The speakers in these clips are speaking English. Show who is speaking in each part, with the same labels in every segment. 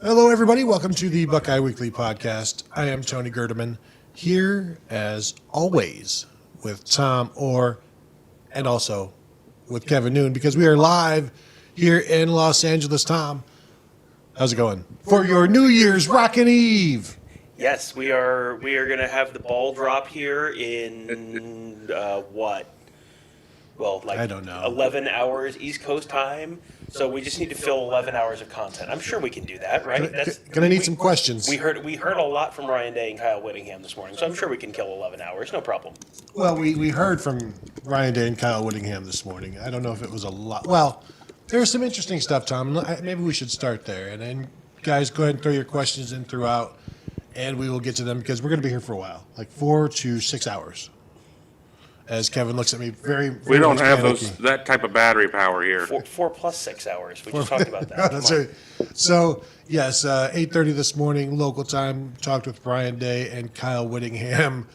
Speaker 1: Hello, everybody. Welcome to the Buckeye Weekly podcast. I am Tony Gerdeman, here as always with Tom Orr and also with Kevin Noon because we are live here in Los Angeles. Tom, how's it going? For your New Year's Rockin' Eve.
Speaker 2: Yes, we are going to have the ball drop here in what? Well, like
Speaker 1: I don't know.
Speaker 2: 11 hours East Coast time. So we just need to fill 11 hours of content. I'm sure we can do that, right?
Speaker 1: Gonna need some questions.
Speaker 2: We heard a lot from Ryan Day and Kyle Whittingham this morning, so I'm sure we can kill 11 hours, no problem.
Speaker 1: Well, we heard from Ryan Day and Kyle Whittingham this morning. I don't know if it was a lot. Well, there's some interesting stuff, Tom. Maybe we should start there. And then, guys, go ahead and throw your questions in throughout, and we will get to them because we're going to be here for a while, like 4 to 6 hours. As Kevin looks at me very
Speaker 3: we don't have
Speaker 1: panicky.
Speaker 3: that type of battery power here.
Speaker 2: 4 plus 6 hours. We just talked about that.
Speaker 1: That's right. So, yes, 8:30 this morning, local time, talked with Brian Day and Kyle Whittingham.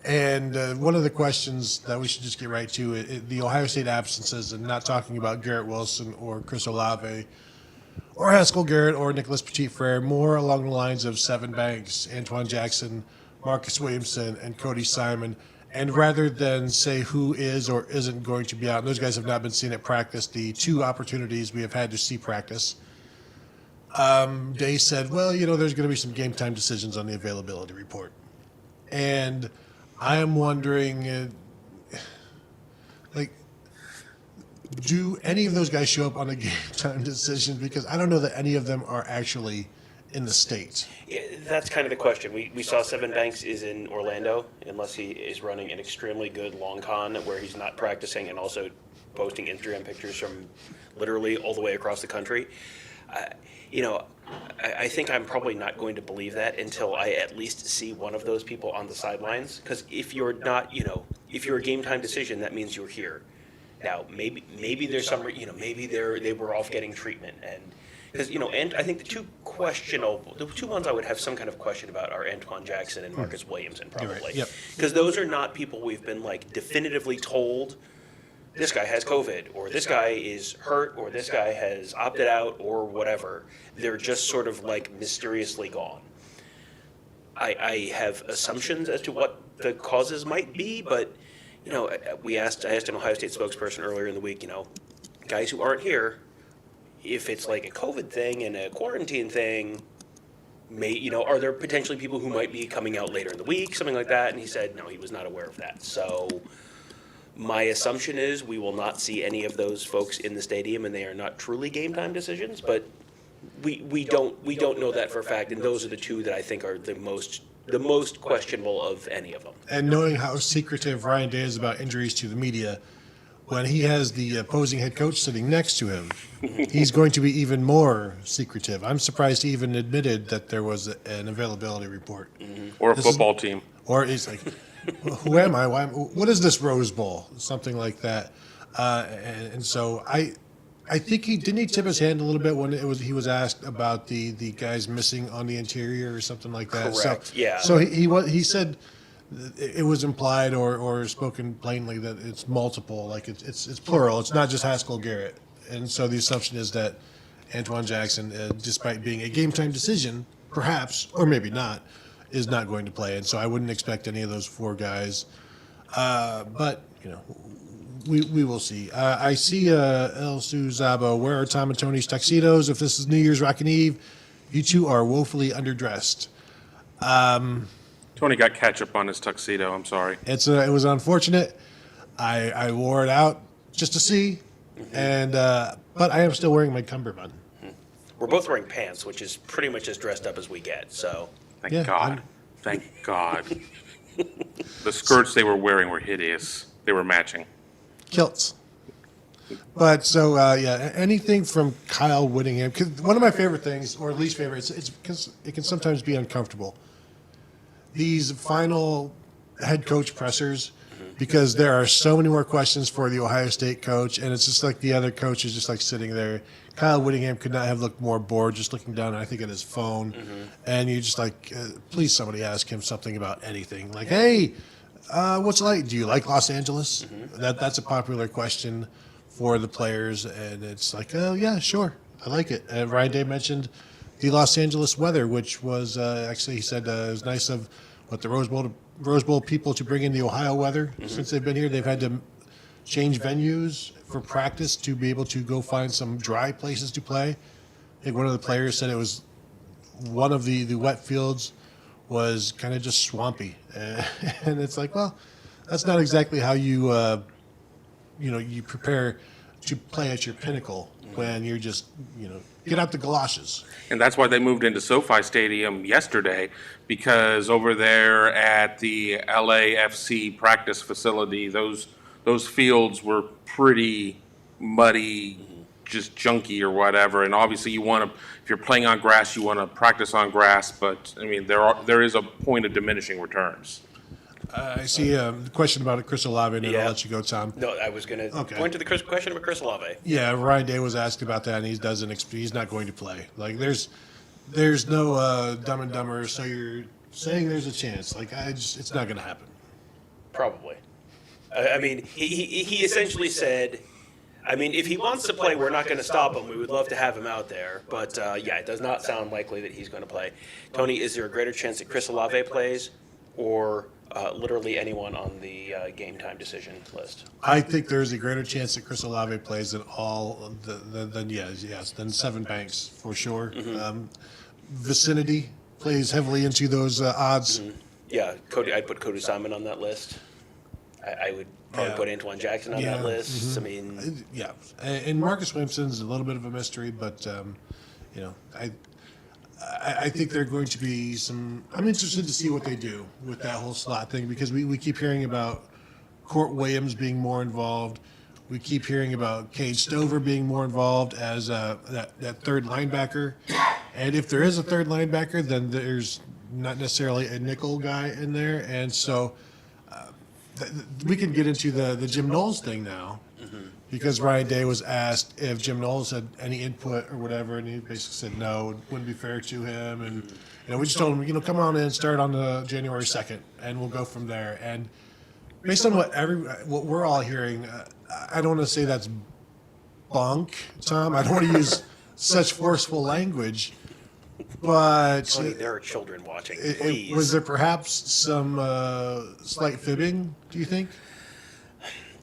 Speaker 1: And one of the questions that we should just get right to, the Ohio State absences, and not talking about Garrett Wilson or Chris Olave or Haskell Garrett or Nicholas Petit-Frere, more along the lines of Seven Banks, Antoine Jackson, Marcus Williamson, and Cody Simon. And rather than say who is or isn't going to be out, and those guys have not been seen at practice, the 2 opportunities we have had to see practice, Day said, well, there's going to be some game time decisions on the availability report. And I am wondering, do any of those guys show up on a game time decision? Because I don't know that any of them are actually in the state.
Speaker 2: Yeah, that's kind of the question. We saw Seven Banks is in Orlando, unless he is running an extremely good long con where he's not practicing and also posting Instagram pictures from literally all the way across the country. I think I'm probably not going to believe that until I at least see one of those people on the sidelines. Because if you're not, if you're a game time decision, that means you're here. Now, maybe there's some, maybe they were off getting treatment and. Because, and I think the two ones I would have some kind of question about are Antoine Jackson and Marcus Williamson, probably.
Speaker 1: Right. Yep.
Speaker 2: Because those are not people we've been, definitively told this guy has COVID, or this guy is hurt, or this guy has opted out, or whatever. They're just sort of, mysteriously gone. I have assumptions as to what the causes might be, but, I asked an Ohio State spokesperson earlier in the week, guys who aren't here, if it's like a COVID thing and a quarantine thing, are there potentially people who might be coming out later in the week, something like that? And he said, no, he was not aware of that. So my assumption is we will not see any of those folks in the stadium, and they are not truly game time decisions. But we don't know that for a fact, and those are the 2 that I think are the most questionable of any of them.
Speaker 1: And knowing how secretive Ryan Day is about injuries to the media, when he has the opposing head coach sitting next to him, he's going to be even more secretive. I'm surprised he even admitted that there was an availability report.
Speaker 3: Mm-hmm. Or a football team.
Speaker 1: Or he's like, who am I? What is this Rose Bowl? Something like that. And so I think he tip his hand a little bit when he was asked about the guys missing on the interior or something like that.
Speaker 2: Correct. Yeah.
Speaker 1: So he said it was implied or spoken plainly that it's multiple, it's plural. It's not just Haskell Garrett. And so the assumption is that Antoine Jackson, despite being a game time decision, perhaps, or maybe not, is not going to play. And so I wouldn't expect any of those 4 guys. But, we will see. I see El Suzabo. Where are Tom and Tony's tuxedos? If this is New Year's Rockin' Eve, you 2 are woefully underdressed.
Speaker 3: Tony got ketchup on his tuxedo. I'm sorry.
Speaker 1: It was unfortunate. I wore it out just to see, and but I am still wearing my cummerbund.
Speaker 2: We're both wearing pants, which is pretty much as dressed up as we get. So
Speaker 3: Thank God. Thank God. The skirts they were wearing were hideous. They were matching.
Speaker 1: Kilts. But so anything from Kyle Whittingham. 'Cause one of my favorite things, or least favorite, it's because it can sometimes be uncomfortable. These final head coach pressers, because there are so many more questions for the Ohio State coach, and it's just like the other coach is just sitting there. Kyle Whittingham could not have looked more bored, just looking down, I think, at his phone. Mm-hmm. And you just please somebody ask him something about anything. Hey, what's it like? Do you like Los Angeles? Mm-hmm. That's a popular question for the players, and it's oh yeah, sure, I like it. And Ryan Day mentioned the Los Angeles weather, which was actually, he said, it was nice of the Rose Bowl people to bring in the Ohio weather. Since they've been here, they've had to change venues for practice to be able to go find some dry places to play. I think one of the players said it was one of the wet fields was kind of just swampy. And it's like, well, that's not exactly how you prepare to play at your pinnacle when you're just, get out the galoshes.
Speaker 3: And that's why they moved into SoFi Stadium yesterday, because over there at the LAFC practice facility, those fields were pretty muddy, just junky or whatever. And obviously you want to, if you're playing on grass, you want to practice on grass. But I mean, there is a point of diminishing returns.
Speaker 1: I see a question about Chris Olave, and then I'll let you go, Tom.
Speaker 2: No, I was going to point to the question about Chris Olave.
Speaker 1: Yeah, Ryan Day was asked about that, and he's not going to play. Like, there's no Dumb and Dumber, so you're saying there's a chance. Like, it's not going to happen.
Speaker 2: Probably. I mean, he essentially said, I mean, if he wants to play, we're not going to stop him. We would love to have him out there. But, it does not sound likely that he's going to play. Tony, is there a greater chance that Chris Olave plays or literally anyone on the game time decision list?
Speaker 1: I think there's a greater chance that Chris Olave plays than than Seven Banks, for sure. Vicinity plays heavily into those odds.
Speaker 2: Yeah, I'd put Cody Simon on that list. I would probably put Antoine Jackson on that list. I mean,
Speaker 1: and Marcus Williamson's a little bit of a mystery, but I think they're going to be some. I'm interested to see what they do with that whole slot thing, because we keep hearing about Court Williams being more involved. We keep hearing about Cade Stover being more involved as that third linebacker. And if there is a third linebacker, then there's not necessarily a nickel guy in there. And so we can get into the Jim Knowles thing now, because Ryan Day was asked if Jim Knowles had any input or whatever, and he basically said no, it wouldn't be fair to him. And we just told him, come on in and start on the January 2nd, and we'll go from there. And based on what we're all hearing, I don't want to say that's bunk, Tom. I don't want to use such forceful language, but
Speaker 2: Tony, there are children watching. Please.
Speaker 1: Was there perhaps some slight fibbing, do you think?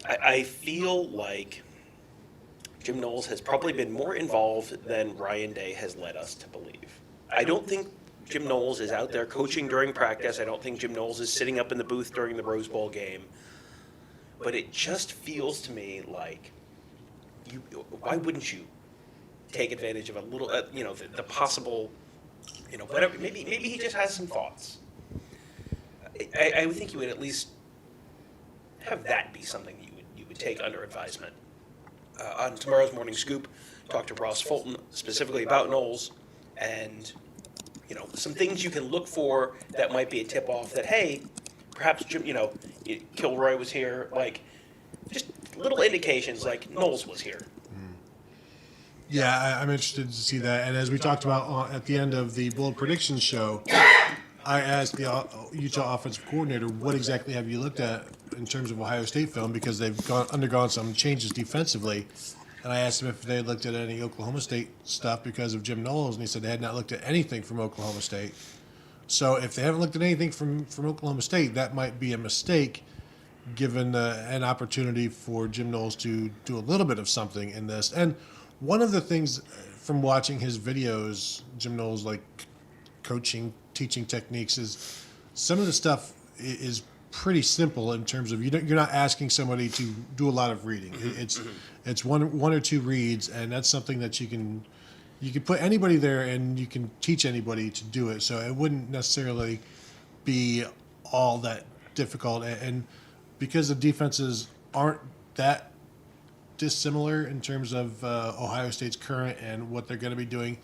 Speaker 2: I feel like Jim Knowles has probably been more involved than Ryan Day has led us to believe. I don't think Jim Knowles is out there coaching during practice. I don't think Jim Knowles is sitting up in the booth during the Rose Bowl game. But it just feels to me like, why wouldn't you take advantage of a little, the possible, whatever. Maybe he just has some thoughts. I would think you would at least have that be something that you would take under advisement. On tomorrow's Morning Scoop, talk to Ross Fulton specifically about Knowles and, some things you can look for that might be a tip-off that, hey, perhaps Jim, Kilroy was here, like just little indications like Knowles was here.
Speaker 1: Yeah, I'm interested to see that. And as we talked about at the end of the Bold Predictions show, I asked the Utah offensive coordinator, what exactly have you looked at in terms of Ohio State film, because they've undergone some changes defensively. And I asked him if they had looked at any Oklahoma State stuff because of Jim Knowles, and he said they had not looked at anything from Oklahoma State. So if they haven't looked at anything from Oklahoma State, that might be a mistake, given an opportunity for Jim Knowles to do a little bit of something in this. And one of the things from watching his videos, Jim Knowles, like coaching, teaching techniques, is some of the stuff is pretty simple in terms of you're not asking somebody to do a lot of reading. It's one or two reads, and that's something that you can put anybody there and you can teach anybody to do it. So it wouldn't necessarily be all that difficult. And because the defenses aren't that dissimilar in terms of Ohio State's current and what they're going to be doing,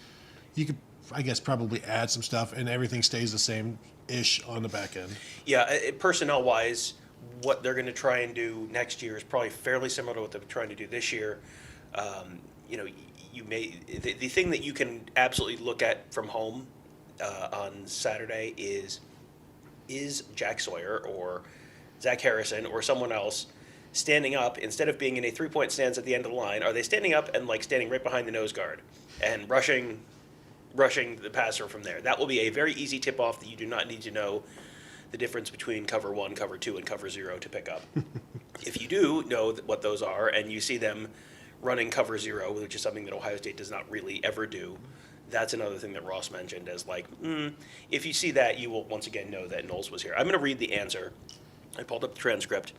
Speaker 1: you could, I guess, probably add some stuff and everything stays the same-ish on the back end.
Speaker 2: Yeah, personnel-wise, what they're going to try and do next year is probably fairly similar to what they're trying to do this year. You may the thing that you can absolutely look at from home on Saturday is Jack Sawyer or Zach Harrison or someone else standing up instead of being in a three-point stance at the end of the line. Are they standing up and like standing right behind the nose guard and rushing rushing the passer from there. That will be a very easy tip-off that you do not need to know the difference between cover 1, cover 2, and cover 0 to pick up. If you do know what those are and you see them running cover 0, which is something that Ohio State does not really ever do, that's another thing that Ross mentioned as like, if you see that, you will once again know that Knowles was here. I'm going to read the answer. I pulled up the transcript.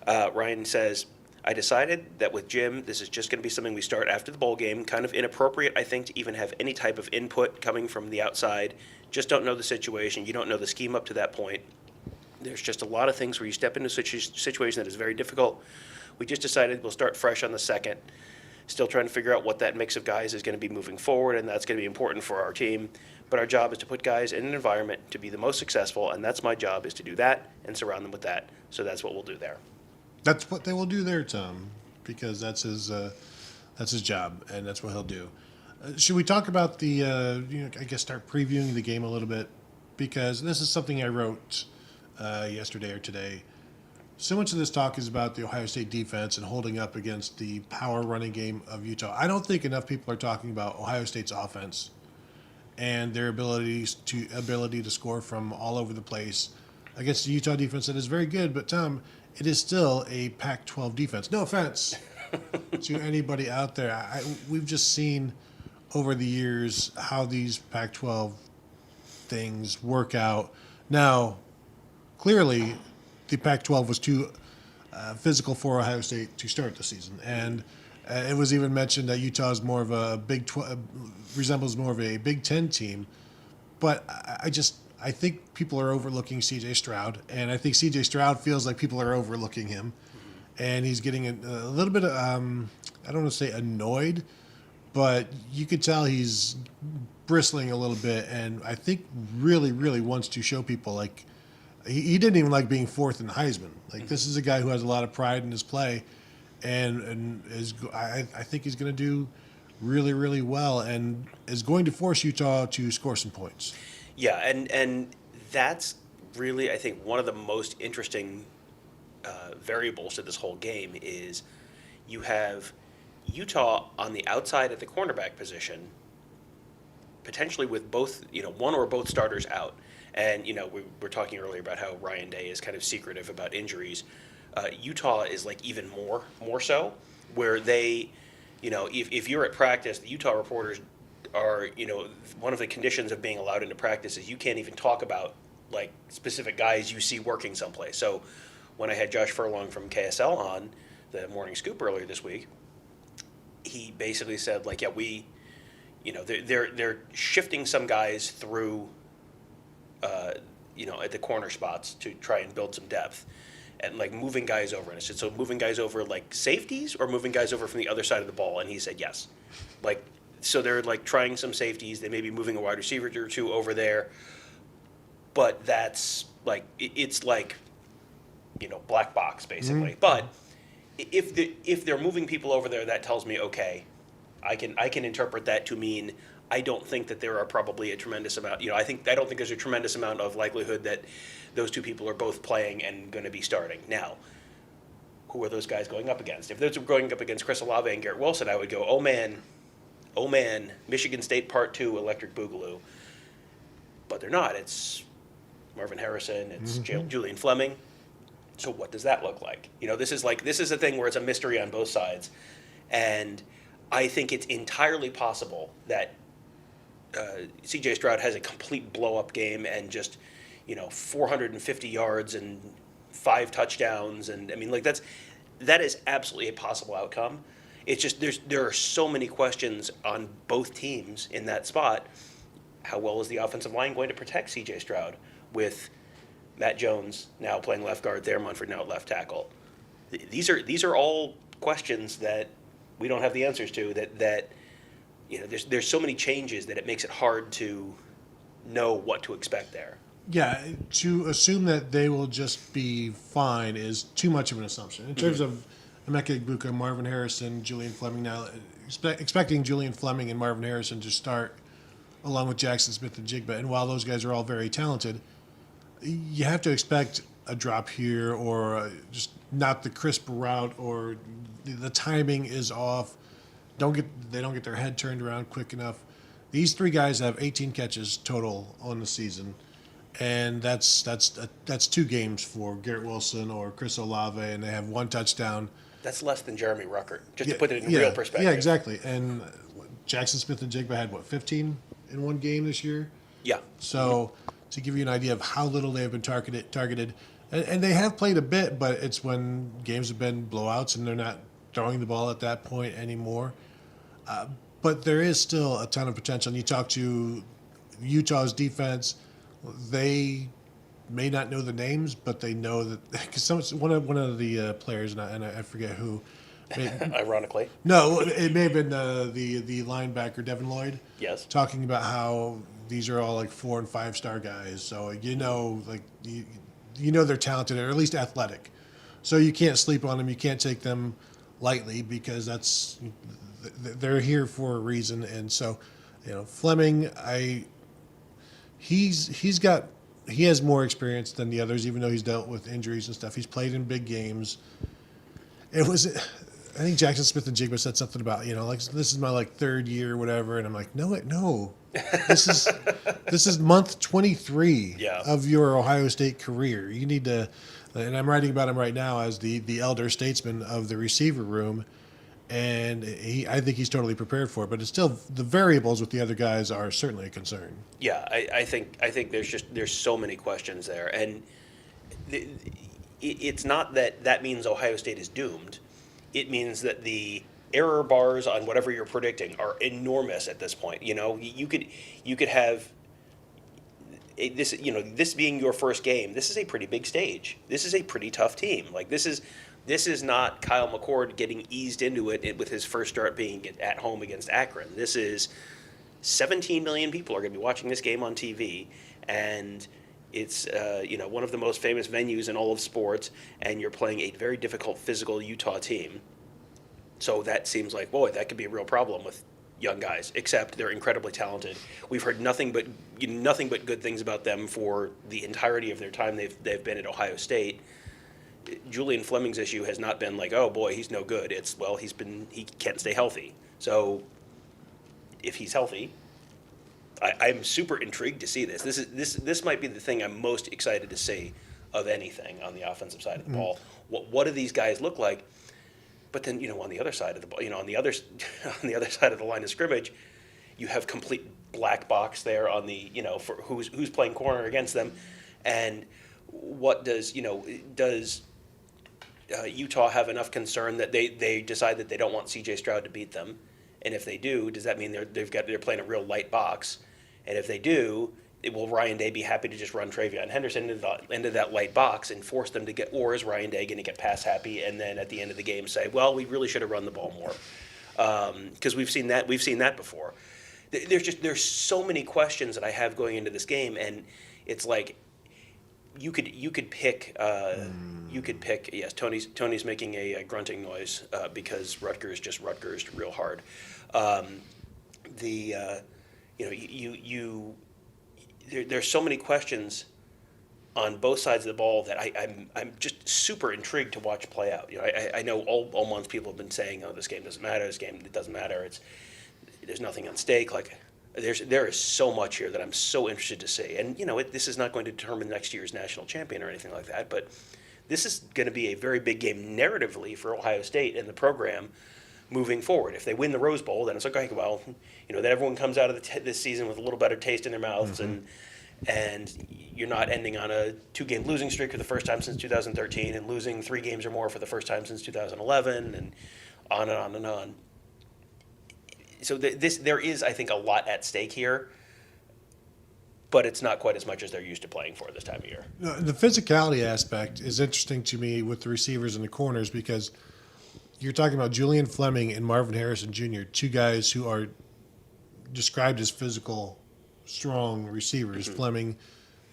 Speaker 2: Ryan says, I decided that with Jim, this is just going to be something we start after the bowl game. Kind of inappropriate, I think, to even have any type of input coming from the outside. Just don't know the situation. You don't know the scheme up to that point. There's just a lot of things where you step into a situation that is very difficult. We just decided we'll start fresh on the 2nd. Still trying to figure out what that mix of guys is going to be moving forward, and that's going to be important for our team. But our job is to put guys in an environment to be the most successful, and that's my job, is to do that and surround them with that. So that's what we'll do there.
Speaker 1: That's what they will do there, Tom, because that's his job, and that's what he'll do. Should we talk about the, I guess start previewing the game a little bit? Because this is something I wrote yesterday or today. So much of this talk is about the Ohio State defense and holding up against the power running game of Utah. I don't think enough people are talking about Ohio State's offense and their ability to score from all over the place against the Utah defense that is very good. But, Tom, it is still a Pac-12 defense. No offense to anybody out there. We've just seen over the years how these Pac-12 things work out. Now, clearly, the Pac-12 was too physical for Ohio State to start the season, and it was even mentioned that Utah is more of a resembles more of a Big Ten team. But I think people are overlooking C.J. Stroud, and I think C.J. Stroud feels like people are overlooking him, and he's getting a little bit, I don't want to say annoyed, but you could tell he's bristling a little bit, and I think really, really wants to show people like. He didn't even like being fourth in the Heisman. Like, this is a guy who has a lot of pride in his play, and I think he's going to do really, really well, and is going to force Utah to score some points.
Speaker 2: Yeah, and that's really, I think, one of the most interesting variables to this whole game is you have Utah on the outside at the cornerback position, potentially with both, one or both starters out. And, we were talking earlier about how Ryan Day is kind of secretive about injuries. Utah is like even more so, where they, if you're at practice, the Utah reporters are, one of the conditions of being allowed into practice is you can't even talk about like specific guys you see working someplace. So when I had Josh Furlong from KSL on the Morning Scoop earlier this week, he basically said like, yeah, they're shifting some guys through. At the corner spots to try and build some depth and like moving guys over. And I said, so moving guys over like safeties or moving guys over from the other side of the ball? And he said, yes. Like, so they're like trying some safeties. They may be moving a wide receiver or two over there, but that's like, it's like, black box basically. Mm-hmm. But if they're moving people over there, that tells me, okay, I can interpret that to mean I don't think that there are probably a tremendous amount. I don't think there's a tremendous amount of likelihood that those two people are both playing and going to be starting. Now, who are those guys going up against? If those are going up against Chris Olave and Garrett Wilson, I would go, oh man, Michigan State Part 2, Electric Boogaloo. But they're not. It's Marvin Harrison. It's Julian Fleming. So what does that look like? This is a thing where it's a mystery on both sides, and I think it's entirely possible that. C.J. Stroud has a complete blow-up game and just, 450 yards and 5 touchdowns, and I mean, like that is absolutely a possible outcome. It's just there are so many questions on both teams in that spot. How well is the offensive line going to protect C.J. Stroud with Matt Jones now playing left guard there, Munford now at left tackle? These are all questions that we don't have the answers to. That. There's so many changes that it makes it hard to know what to expect there.
Speaker 1: Yeah, to assume that they will just be fine is too much of an assumption. In terms of Emeka Egbuka, Marvin Harrison, Julian Fleming, now expecting Julian Fleming and Marvin Harrison to start along with Jackson Smith and Jigba, and while those guys are all very talented, you have to expect a drop here or just not the crisp route or the timing is off. They don't get their head turned around quick enough. These three guys have 18 catches total on the season, and that's 2 games for Garrett Wilson or Chris Olave, and they have 1 touchdown.
Speaker 2: That's less than Jeremy Ruckert, just to put it in real perspective.
Speaker 1: Yeah, exactly. And Jackson Smith and Jigba had, 15 in 1 game this year?
Speaker 2: Yeah.
Speaker 1: So to give you an idea of how little they have been targeted, and they have played a bit, but it's when games have been blowouts and they're not throwing the ball at that point anymore. But there is still a ton of potential. And you talk to Utah's defense, they may not know the names, but they know that because one of the players, and I forget who.
Speaker 2: Ironically.
Speaker 1: No, it may have been the linebacker Devin Lloyd.
Speaker 2: Yes.
Speaker 1: Talking about how these are all like 4- and 5-star guys, so you know they're talented or at least athletic, so you can't sleep on them. You can't take them lightly because they're here for a reason. And so, Fleming, he has more experience than the others, even though he's dealt with injuries and stuff. He's played in big games. I think Jackson Smith and Jigba said something about, this is my 3rd year or whatever. And I'm like, no, this is month 23 of your Ohio State career. You need to, and I'm writing about him right now as the elder statesman of the receiver room. And I think he's totally prepared for it, but it's still, the variables with the other guys are certainly a concern.
Speaker 2: Yeah, I think there's so many questions there, and it's not that means Ohio State is doomed. It means that the error bars on whatever you're predicting are enormous at this point. You could have this being your first game. This is a pretty big stage. This is a pretty tough team. This is not Kyle McCord getting eased into it with his first start being at home against Akron. This is 17 million people are going to be watching this game on TV, and it's one of the most famous venues in all of sports, and you're playing a very difficult physical Utah team. So that seems like, boy, that could be a real problem with young guys, except they're incredibly talented. We've heard nothing but good things about them for the entirety of their time they've been at Ohio State. Julian Fleming's issue has not been like, oh boy, he's no good. It's, well, he can't stay healthy. So if he's healthy, I'm super intrigued to see this. This might be the thing I'm most excited to see of anything on the offensive side of the ball. What do these guys look like? But then, on the other side of the ball, on the other side of the line of scrimmage, you have complete black box there on the, for who's playing corner against them, and what does Utah have enough concern that they decide that they don't want C.J. Stroud to beat them? And if they do, does that mean they're playing a real light box? And if they do, will Ryan Day be happy to just run Travion Henderson into that light box and force them to get, or is Ryan Day going to get pass happy and then at the end of the game say, well, we really should have run the ball more? Because we've seen that before. There's so many questions that I have going into this game, and it's like you could pick. Yes, Tony's making a grunting noise because Rutgers just Rutgersed real hard. There's so many questions on both sides of the ball that I'm just super intrigued to watch play out. I know all month people have been saying, oh, this game doesn't matter. This game, it doesn't matter. There's nothing on stake. Like there is so much here that I'm so interested to see. And this is not going to determine next year's national champion or anything like that, but this is going to be a very big game narratively for Ohio State and the program moving forward. If they win the Rose Bowl, then it's like, okay, well, then everyone comes out of this season with a little better taste in their mouths, and you're not ending on a 2-game losing streak for the first time since 2013 and losing 3 games or more for the first time since 2011, and on and on and on. So there is, I think, a lot at stake here, but it's not quite as much as they're used to playing for this time of year.
Speaker 1: No, the physicality aspect is interesting to me with the receivers and the corners, because you're talking about Julian Fleming and Marvin Harrison Jr., 2 guys who are described as physical, strong receivers. Fleming,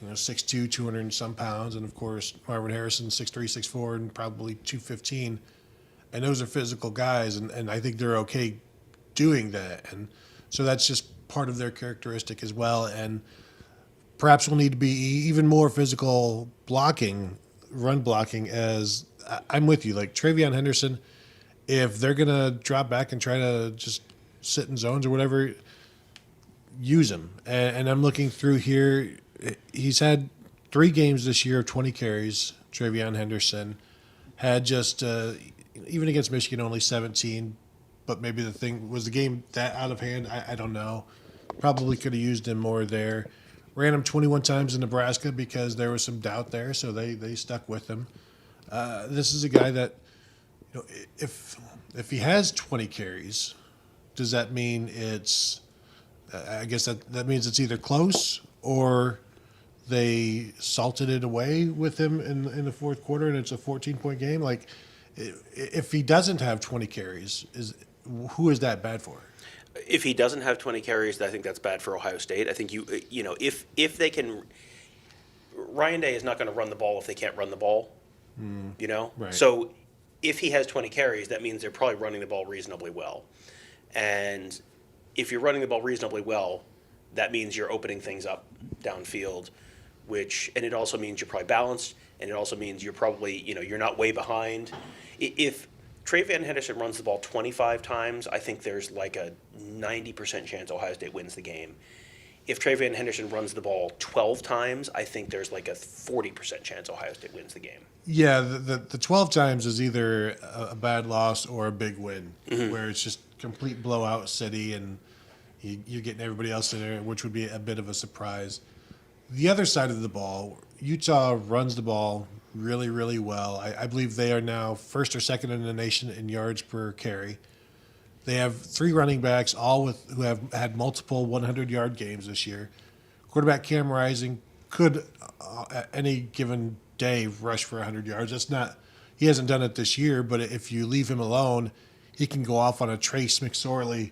Speaker 1: 6'2", 200 and some pounds, and of course Marvin Harrison, 6'3", 6'4", and probably 215. And those are physical guys, and I think they're okay doing that. And so that's just part of their characteristic as well. And perhaps we'll need to be even more physical run blocking, as I'm with you. Like Travion Henderson, if they're going to drop back and try to just sit in zones or whatever, use him. And I'm looking through here. He's had 3 games this year of 20 carries. Travion Henderson had just, even against Michigan, only 17. But maybe the thing was the game that out of hand. I don't know. Probably could have used him more there. Ran him 21 times in Nebraska because there was some doubt there, so they stuck with him. This is a guy that, if he has 20 carries, does that mean it's? I guess that means it's either close or they salted it away with him in the fourth quarter, and it's a 14-point game. Like, if he doesn't have 20 carries, who is that bad for?
Speaker 2: If he doesn't have 20 carries, I think that's bad for Ohio State. I think if they can, Ryan Day is not going to run the ball if they can't run the ball.
Speaker 1: Right.
Speaker 2: So if he has 20 carries, that means they're probably running the ball reasonably well. And if you're running the ball reasonably well, that means you're opening things up downfield, and it also means you're probably balanced, and it also means you're probably, you're not way behind. If Travion Henderson runs the ball 25 times, I think there's like a 90% chance Ohio State wins the game. If Travion Henderson runs the ball 12 times, I think there's like a 40% chance Ohio State wins the game.
Speaker 1: Yeah, the 12 times is either a bad loss or a big win, where it's just complete blowout city and you're getting everybody else in there, which would be a bit of a surprise. The other side of the ball, Utah runs the ball really, really well. I believe they are now first or second in the nation in yards per carry. They have 3 running backs, all who have had multiple 100-yard games this year. Quarterback Cam Rising could, at any given day, rush for 100 yards. He hasn't done it this year, but if you leave him alone, he can go off on a Trace McSorley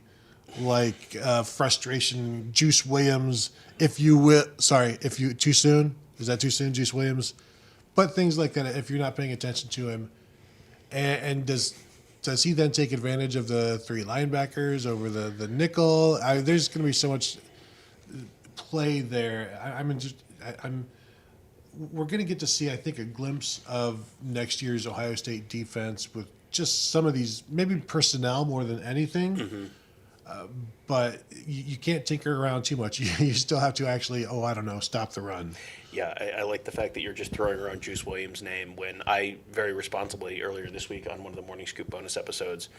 Speaker 1: frustration. Juice Williams, too soon? Is that too soon, Juice Williams? But things like that, if you're not paying attention to him. And does he then take advantage of the 3 linebackers over the nickel? There's going to be so much play there. We're going to get to see, I think, a glimpse of next year's Ohio State defense with just some of these, maybe personnel more than anything. But you can't tinker around too much. You still have to actually, stop the run.
Speaker 2: Yeah, I like the fact that you're just throwing around Juice Williams' name when I very responsibly earlier this week on one of the Morning Scoop bonus episodes,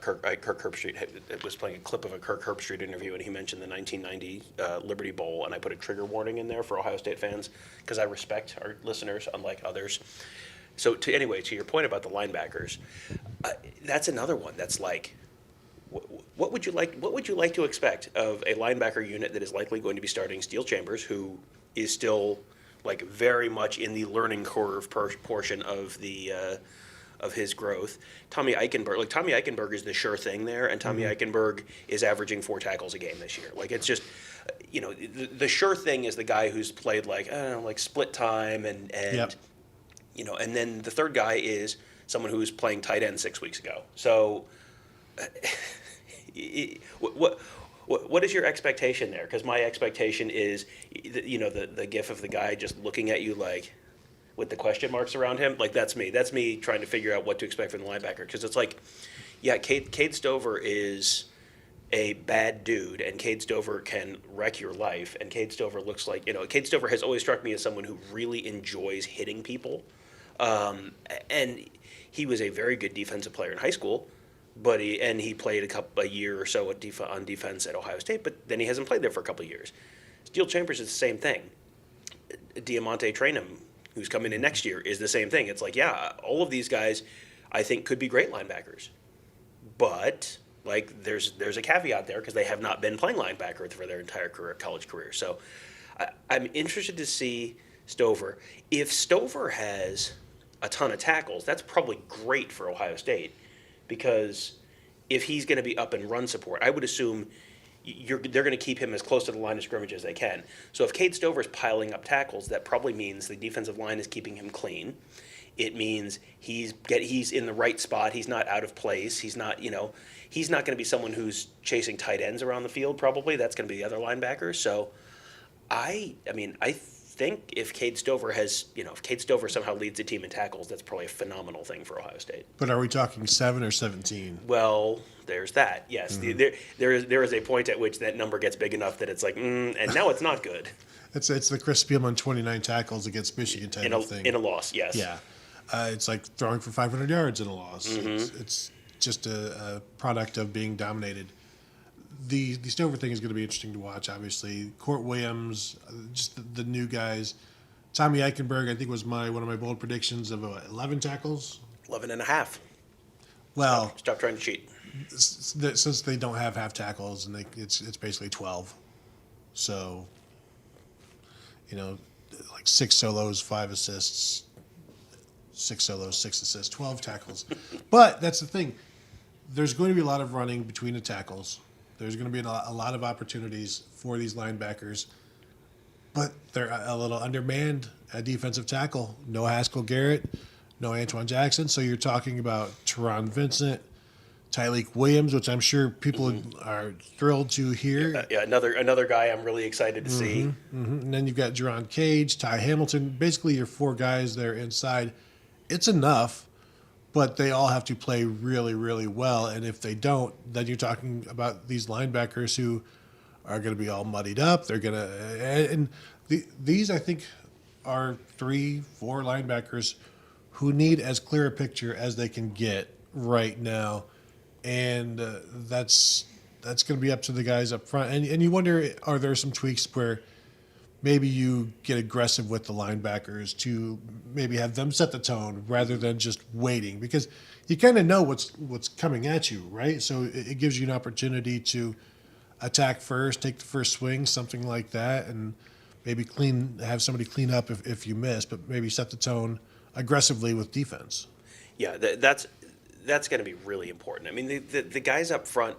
Speaker 2: Kirk Herbstreit was playing a clip of a Kirk Herbstreit interview, and he mentioned the 1990 Liberty Bowl, and I put a trigger warning in there for Ohio State fans because I respect our listeners, unlike others. So to your point about the linebackers, that's another one that's like, what would you like to expect of a linebacker unit that is likely going to be starting Steel Chambers, who is still like very much in the learning curve portion of his growth. Tommy Eichenberg is the sure thing there, and Tommy Eichenberg is averaging 4 tackles a game this year. Like, it's just, the sure thing is the guy who's played like split time and
Speaker 1: Yep.
Speaker 2: And then the third guy is someone who was playing tight end 6 weeks ago. So what is your expectation there? Because my expectation is, the gif of the guy just looking at you like with the question marks around him. Like, that's me. That's me trying to figure out what to expect from the linebacker. Because it's like, yeah, Cade Stover is a bad dude, and Cade Stover can wreck your life. And Cade Stover looks like, Cade Stover has always struck me as someone who really enjoys hitting people. And he was a very good defensive player in high school. But he played a year or so on defense at Ohio State, but then he hasn't played there for a couple of years. Steel Chambers is the same thing. Diamante Traynham, who's coming in next year, is the same thing. It's like, yeah, all of these guys, I think, could be great linebackers, but like there's a caveat there because they have not been playing linebacker for their entire college career. So I'm interested to see Stover. If Stover has a ton of tackles, that's probably great for Ohio State. Because if he's going to be up in run support, I would assume they're going to keep him as close to the line of scrimmage as they can. So if Cade Stover's piling up tackles, that probably means the defensive line is keeping him clean. It means he's in the right spot. He's not out of place. He's not going to be someone who's chasing tight ends around the field. Probably that's going to be the other linebackers. So I think think if Cade Stover if Cade Stover somehow leads the team in tackles, that's probably a phenomenal thing for Ohio State.
Speaker 1: But are we talking 7 or 17?
Speaker 2: Well, there's that. Yes, there is a point at which that number gets big enough that it's like, and now it's not good.
Speaker 1: It's the Chris Spielman 29 tackles against Michigan type of thing.
Speaker 2: In a loss, yes.
Speaker 1: Yeah. It's like throwing for 500 yards in a loss. It's just a product of being dominated. The Stover thing is going to be interesting to watch, obviously. Court Williams, just the new guys. Tommy Eichenberg, I think, was one of my bold predictions of 11 tackles.
Speaker 2: 11 and a half.
Speaker 1: Well,
Speaker 2: Stop trying to cheat.
Speaker 1: Since they don't have half tackles, and it's basically 12. So, like 6 solos, 5 assists, 6 solos, 6 assists, 12 tackles. But that's the thing. There's going to be a lot of running between the tackles. There's going to be a lot of opportunities for these linebackers, but they're a little undermanned at defensive tackle. No Haskell Garrett, no Antoine Jackson. So you're talking about Teron Vincent, Tyleek Williams, which I'm sure people are thrilled to hear.
Speaker 2: Yeah, another guy I'm really excited to see.
Speaker 1: And then you've got Jerron Cage, Ty Hamilton. Basically, your 4 guys there inside. It's enough. But they all have to play really, really well. And if they don't, then you're talking about these linebackers who are going to be all muddied up. They're going to – these, I think, are 3, 4 linebackers who need as clear a picture as they can get right now. And that's going to be up to the guys up front. And you wonder, are there some tweaks where – maybe you get aggressive with the linebackers to maybe have them set the tone rather than just waiting, because you kind of know what's coming at you, right? So it gives you an opportunity to attack first, take the first swing, something like that, and maybe have somebody clean up if you miss, but maybe set the tone aggressively with defense.
Speaker 2: Yeah, that's going to be really important. I mean, the guys up front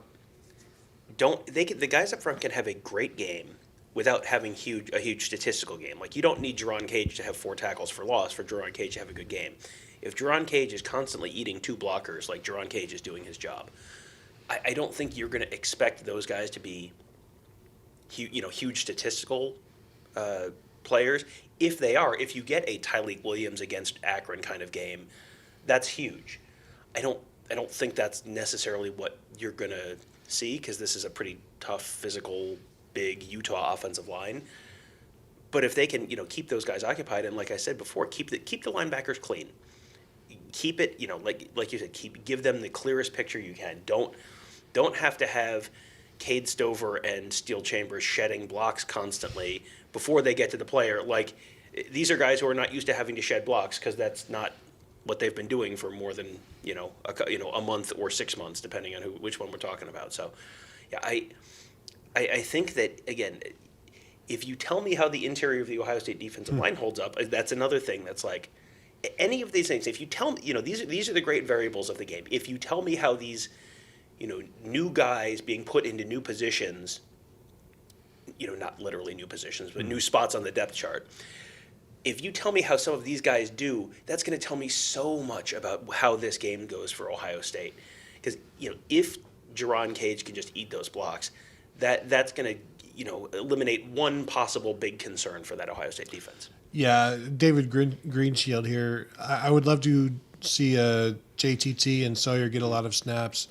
Speaker 2: the guys up front can have a great game without having a huge statistical game. Like, you don't need Jerron Cage to have 4 tackles for loss for Jerron Cage to have a good game. If Jerron Cage is constantly eating 2 blockers, like Jerron Cage is doing his job, I don't think you're going to expect those guys to be huge statistical players. If they are, if you get a Tyleek Williams against Akron kind of game, that's huge. I don't think that's necessarily what you're going to see, because this is a pretty tough, physical, big Utah offensive line. But if they can, keep those guys occupied, and like I said before, keep the linebackers clean. Keep it, like you said, give them the clearest picture you can. Don't have to have Cade Stover and Steel Chambers shedding blocks constantly before they get to the player. Like, these are guys who are not used to having to shed blocks, because that's not what they've been doing for more than a month or 6 months, depending on which one we're talking about. So, yeah, I think that, again, if you tell me how the interior of the Ohio State defensive line holds up, that's another thing that's like, any of these things, if you tell me, these are the great variables of the game. If you tell me how these, new guys being put into new positions, not literally new positions, but new spots on the depth chart, if you tell me how some of these guys do, that's going to tell me so much about how this game goes for Ohio State. Because, if Jerron Cage can just eat those blocks, that's going to, eliminate one possible big concern for that Ohio State defense.
Speaker 1: Yeah, David Greenshield here. I would love to see JTT and Sawyer get a lot of snaps.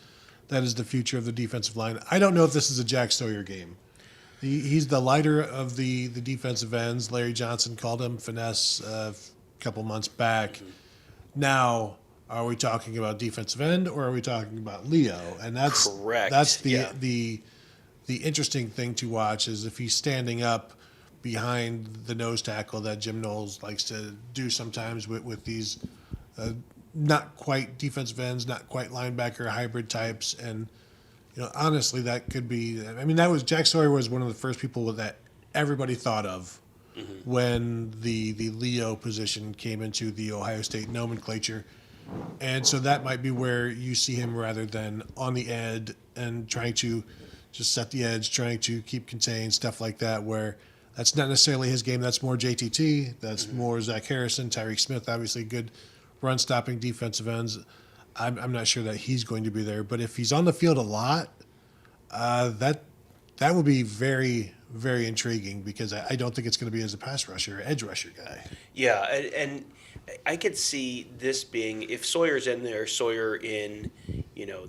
Speaker 1: That is the future of the defensive line. I don't know if this is a Jack Sawyer game. He's the lighter of the defensive ends. Larry Johnson called him finesse a couple months back. Mm-hmm. Now, are we talking about defensive end, or are we talking about Leo? And that's
Speaker 2: correct.
Speaker 1: That's the interesting thing to watch, is if he's standing up behind the nose tackle that Jim Knowles likes to do sometimes with these not quite defensive ends, not quite linebacker hybrid types. And, honestly, that could be, Jack Sawyer was one of the first people that everybody thought of when the Leo position came into the Ohio State nomenclature. And so that might be where you see him, rather than on the edge and trying to just set the edge, trying to keep contained, stuff like that, where that's not necessarily his game. That's more JTT. That's more Zach Harrison, Tyreek Smith, obviously good run-stopping defensive ends. I'm not sure that he's going to be there. But if he's on the field a lot, that would be very, very intriguing because I don't think it's going to be as a pass rusher or edge rusher guy.
Speaker 2: Yeah, and I could see this being, if Sawyer's in there, Sawyer in,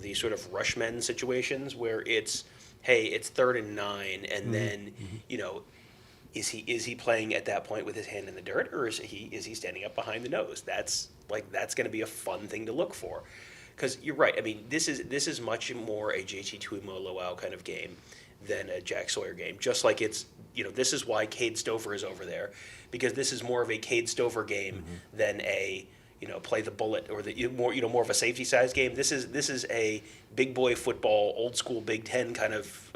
Speaker 2: these sort of rush men situations where it's, hey, it's 3rd and 9, and then, is he playing at that point with his hand in the dirt, or is he standing up behind the nose? That's going to be a fun thing to look for, because you're right. I mean, this is much more a JT Tuimoloau kind of game than a Jack Sawyer game. Just like it's, this is why Cade Stover is over there, because this is more of a Cade Stover game than a, play the bullet or the more of a safety size game. This is a big boy football, old school Big Ten kind of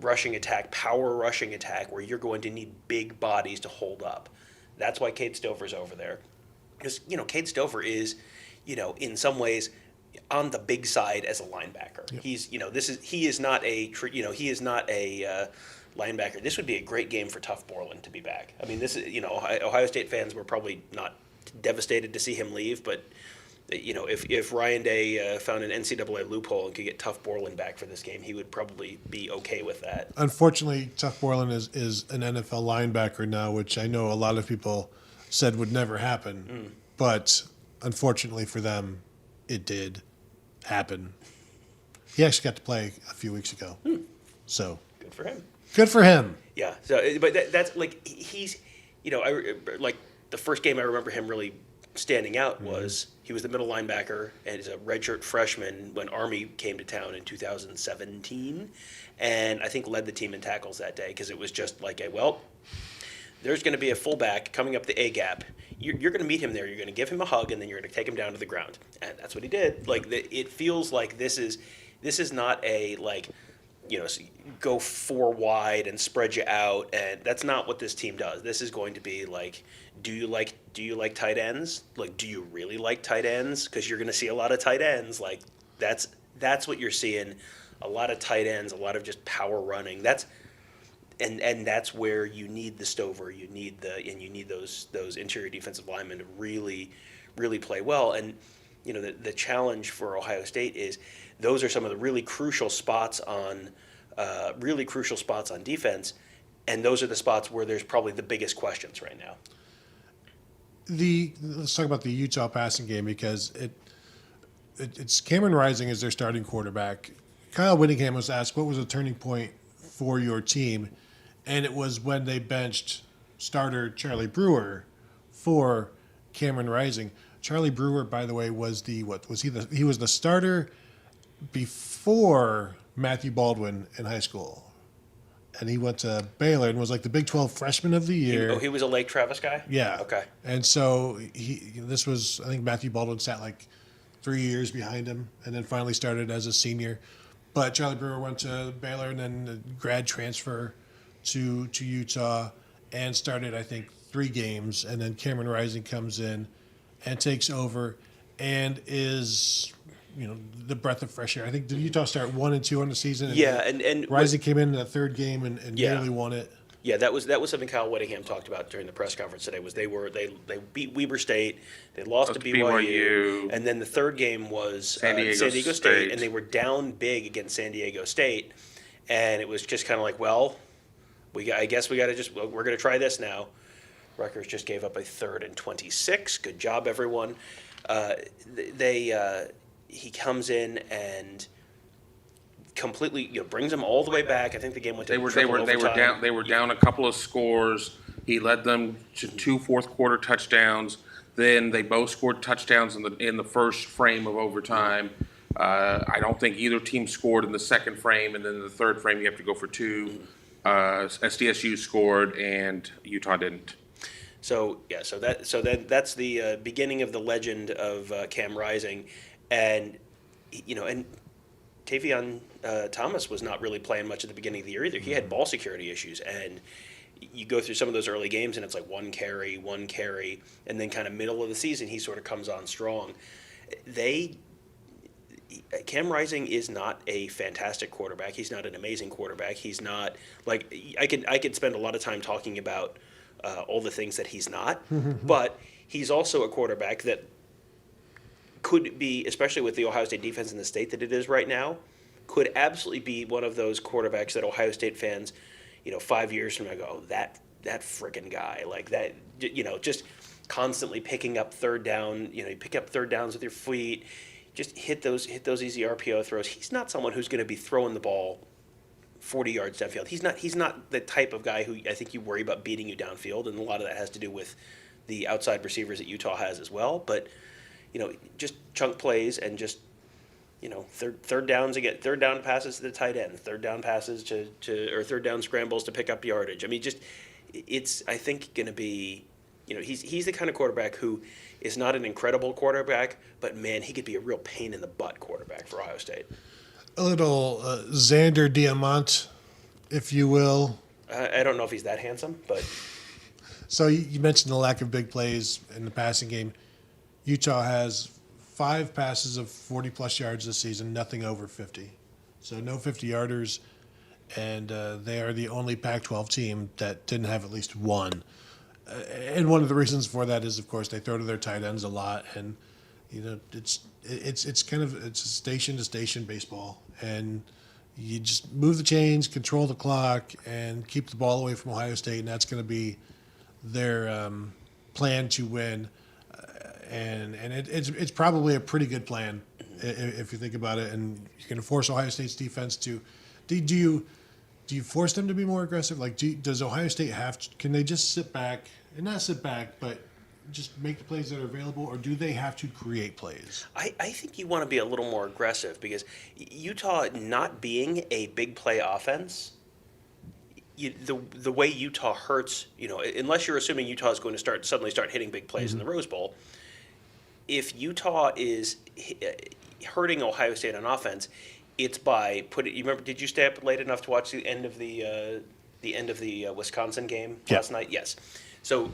Speaker 2: rushing attack, power rushing attack, where you're going to need big bodies to hold up. That's why Cade Stover's over there, because Cade Stover is, in some ways, on the big side as a linebacker. Yep. He is not a linebacker. This would be a great game for Tough Borland to be back. I mean, this is, Ohio State fans were probably not devastated to see him leave, but if Ryan Day found an NCAA loophole and could get Tough Borland back for this game, he would probably be okay with that.
Speaker 1: Unfortunately, Tough Borland is an NFL linebacker now, which I know a lot of people said would never happen, but unfortunately for them, it did happen. He actually got to play a few weeks ago, so
Speaker 2: good for him.
Speaker 1: Good for him.
Speaker 2: Yeah. So, but that's like he's, like the first game I remember him really standing out was he was the middle linebacker and he's a redshirt freshman when Army came to town in 2017, and I think led the team in tackles that day because it was just like there's going to be a fullback coming up the A gap. You're going to meet him there. You're going to give him a hug, and then you're going to take him down to the ground. And that's what he did. Like it feels like this is not a go 4 wide and spread you out. And that's not what this team does. This is going to be like, do you like tight ends? Like, do you really like tight ends? Because you're going to see a lot of tight ends. Like that's what you're seeing. A lot of tight ends. A lot of just power running. And that's where you need the Stover, you need those interior defensive linemen to really, really play well. And the challenge for Ohio State is those are some of the really crucial spots on defense, and those are the spots where there's probably the biggest questions right now.
Speaker 1: Let's talk about the Utah passing game because it's Cameron Rising as their starting quarterback. Kyle Whittingham was asked what was a turning point for your team. And it was when they benched starter Charlie Brewer for Cameron Rising. Charlie Brewer, by the way, was he was the starter before Matthew Baldwin in high school. And he went to Baylor and was like the Big 12 freshman of the year.
Speaker 2: He was a Lake Travis guy?
Speaker 1: Yeah.
Speaker 2: Okay.
Speaker 1: And so this was, I think Matthew Baldwin sat like 3 years behind him and then finally started as a senior. But Charlie Brewer went to Baylor and then grad transfer to Utah and started, I think, 3 games. And then Cameron Rising comes in and takes over and is, the breath of fresh air. I think, did Utah start 1-2 on the season?
Speaker 2: Yeah, and
Speaker 1: Rising came in the 3rd game and nearly won it.
Speaker 2: Yeah, that was something Kyle Whittingham talked about during the press conference today. Was they beat Weber State, they lost to BYU, and then the 3rd game was San Diego State, and they were down big against San Diego State, and it was just kind of like, I guess we're going to try this now. Rutgers just gave up a 3rd and 26. Good job, everyone. He comes in and completely brings them all the way back. I think the game went to overtime.
Speaker 3: They were down a couple of scores. He led them to 2 fourth-quarter touchdowns. Then they both scored touchdowns in the first frame of overtime. I don't think either team scored in the second frame, and then in the third frame you have to go for 2. SDSU scored and Utah didn't.
Speaker 2: So that's the beginning of the legend of Cam Rising, and Tavion Thomas was not really playing much at the beginning of the year either. He had ball security issues, and you go through some of those early games and it's like one carry, and then kind of middle of the season he sort of comes on strong. Cam Rising is not a fantastic quarterback. He's not an amazing quarterback. He's not like I could spend a lot of time talking about all the things that he's not, but he's also a quarterback that could be, especially with the Ohio State defense in the state that it is right now, could absolutely be one of those quarterbacks that Ohio State fans, 5 years from now, I go, oh, that freaking guy, like that, just constantly picking up third down. You pick up third downs with your feet, just hit those easy RPO throws. He's not someone who's going to be throwing the ball 40 yards downfield. He's not the type of guy who I think you worry about beating you downfield, and a lot of that has to do with the outside receivers that Utah has as well. But just chunk plays and just third downs again, third down passes to the tight end, third down passes or third down scrambles to pick up yardage. I mean, it's I think going to be, he's the kind of quarterback who is not an incredible quarterback, but man, he could be a real pain in the butt quarterback for Ohio State.
Speaker 1: A little Xander Diamant, if you will.
Speaker 2: I don't know if he's that handsome, but.
Speaker 1: So you mentioned the lack of big plays in the passing game. Utah has 5 passes of 40-plus yards this season, nothing over 50. So no 50-yarders, and they are the only Pac-12 team that didn't have at least one. And one of the reasons for that is, of course, they throw to their tight ends a lot, and it's kind of a station-to-station baseball, and you just move the chains, control the clock, and keep the ball away from Ohio State, and that's going to be their plan to win. And it's probably a pretty good plan if you think about it. And you're going to force Ohio State's defense to. Do you force them to be more aggressive? Like, does Ohio State can they just sit back and not sit back, but just make the plays that are available, or do they have to create plays?
Speaker 2: I think you want to be a little more aggressive because Utah not being a big play offense. The way Utah hurts, unless you're assuming Utah is going to suddenly start hitting big plays in the Rose Bowl. If Utah is hurting Ohio State on offense, it's by you remember? Did you stay up late enough to watch the end of the Wisconsin game last night? Yes. So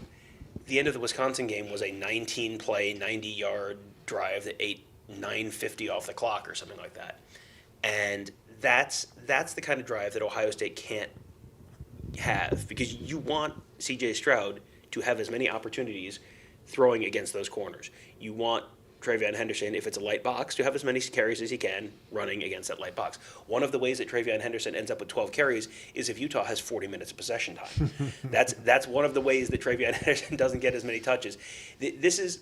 Speaker 2: the end of the Wisconsin game was a 19-play, 90-yard drive that ate 9:50 off the clock or something like that, and that's the kind of drive that Ohio State can't have because you want C.J. Stroud to have as many opportunities throwing against those corners. You want TreVeyon Henderson, if it's a light box, to have as many carries as he can running against that light box. One of the ways that TreVeyon Henderson ends up with 12 carries is if Utah has 40 minutes of possession time. That's one of the ways that TreVeyon Henderson doesn't get as many touches. This is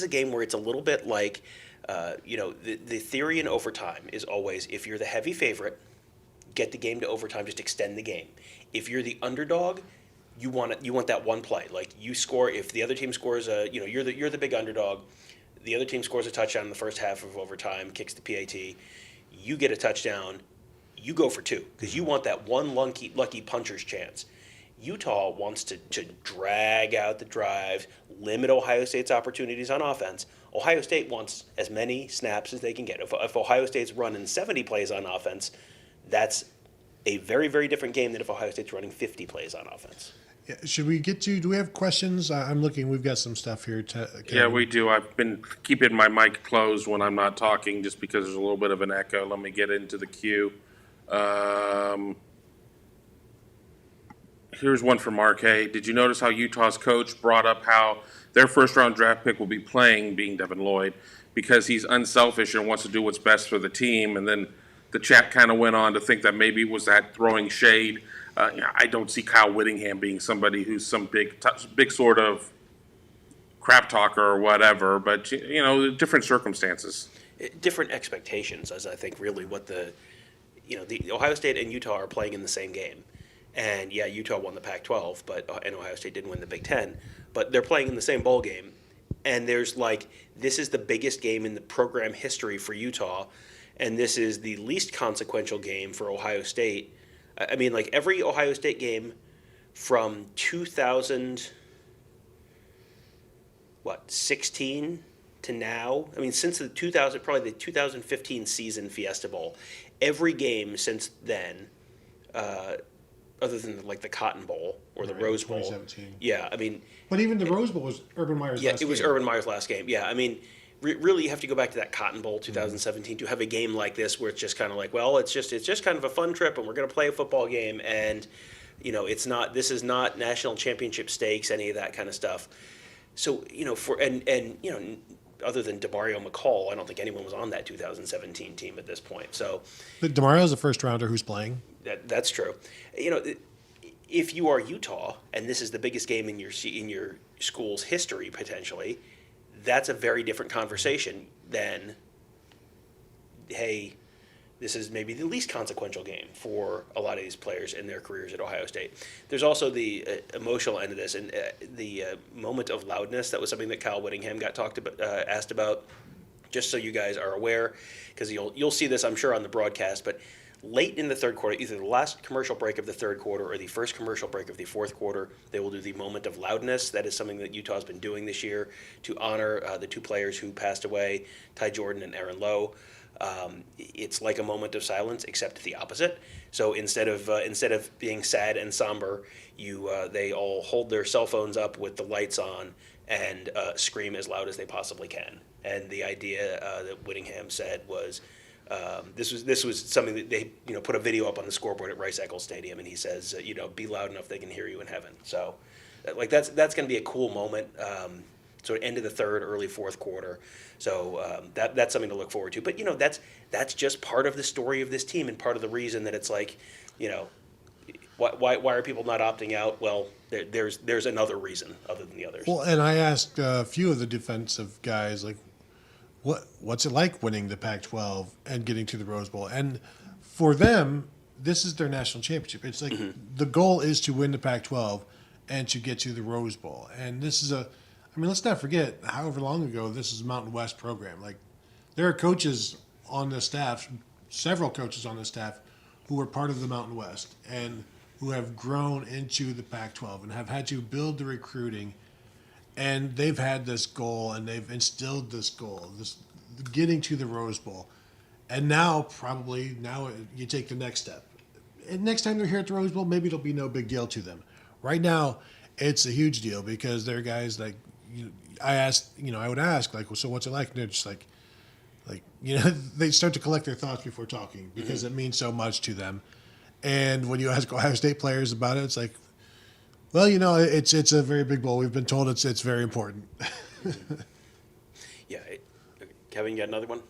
Speaker 2: a game where it's a little bit like, the theory in overtime is always if you're the heavy favorite, get the game to overtime, just extend the game. If you're the underdog, you want that one play. Like you score if the other team scores you're the big underdog. The other team scores a touchdown in the first half of overtime, kicks the PAT. You get a touchdown, you go for 2 because you want that one lucky puncher's chance. Utah wants to drag out the drives, limit Ohio State's opportunities on offense. Ohio State wants as many snaps as they can get. If Ohio State's running 70 plays on offense, that's a very, very different game than if Ohio State's running 50 plays on offense.
Speaker 1: Yeah, should we get to? Do we have questions? I'm looking. We've got some stuff here.
Speaker 3: Yeah, we do. I've been keeping my mic closed when I'm not talking, just because there's a little bit of an echo. Let me get into the queue. Here's one from Mark. Hey, did you notice how Utah's coach brought up how their first-round draft pick will be playing, being Devin Lloyd, because he's unselfish and wants to do what's best for the team? And then the chat kind of went on to think that maybe was that throwing shade. I don't see Kyle Whittingham being somebody who's some big sort of crap talker or whatever, but different circumstances,
Speaker 2: different expectations. As I think really what the Ohio State and Utah are playing in the same game, and yeah, Utah won the Pac-12, and Ohio State didn't win the Big Ten, but they're playing in the same bowl game, and there's this is the biggest game in the program history for Utah, and this is the least consequential game for Ohio State. I mean, every Ohio State game from 2016 to now. I mean, since the 2015 season Fiesta Bowl, every game since then, other than the Cotton Bowl or the Rose Bowl.
Speaker 1: 2017.
Speaker 2: Yeah, I mean.
Speaker 1: But even the Rose Bowl was Urban Meyer's last game.
Speaker 2: Yeah, it was Urban Meyer's last game. Yeah, I mean. Really, you have to go back to that Cotton Bowl 2017 to have a game like this where it's just kind of it's just kind of a fun trip and we're going to play a football game and this is not national championship stakes, any of that kind of stuff. So other than DeMario McCall, I don't think anyone was on that 2017 team at this point. So,
Speaker 1: but DeMario's a first rounder who's playing.
Speaker 2: That's true. if you are Utah and this is the biggest game in your school's history potentially, that's a very different conversation than, hey, this is maybe the least consequential game for a lot of these players in their careers at Ohio State. There's also the emotional end of this, and the moment of loudness. That was something that Kyle Whittingham got asked about. Just so you guys are aware, because you'll see this, I'm sure, on the broadcast. But late in the third quarter, either the last commercial break of the third quarter or the first commercial break of the fourth quarter, they will do the moment of loudness. That is something that Utah's been doing this year to honor the two players who passed away, Ty Jordan and Aaron Lowe. It's like a moment of silence, except the opposite. So instead of being sad and somber, they all hold their cell phones up with the lights on and scream as loud as they possibly can. And the idea that Whittingham said was, this was something that they put a video up on the scoreboard at Rice-Eccles Stadium, and he says, be loud enough they can hear you in heaven. So, that's going to be a cool moment. Sort of end of the third, early fourth quarter. So that's something to look forward to. But that's just part of the story of this team, and part of the reason that it's like, why are people not opting out? Well, there's another reason other than the others.
Speaker 1: Well, and I asked a few of the defensive guys, like, what's it like winning the Pac-12 and getting to the Rose Bowl? And for them, this is their national championship. It's like the goal is to win the Pac-12 and to get to the Rose Bowl. And this is let's not forget, however long ago, this is a Mountain West program. Like, there are coaches on the staff, several coaches on the staff, who were part of the Mountain West and who have grown into the Pac-12 and have had to build the recruiting. And they've had this goal, and they've instilled this goal, this getting to the Rose Bowl. And now you take the next step. And next time they're here at the Rose Bowl, maybe it'll be no big deal to them. Right now, it's a huge deal because they're guys like, I would ask, like, well, so what's it like? And they're just like, they start to collect their thoughts before talking because it means so much to them. And when you ask Ohio State players about it, it's like, well, it's a very big bowl. We've been told it's very important.
Speaker 2: Yeah. Kevin, you got another one?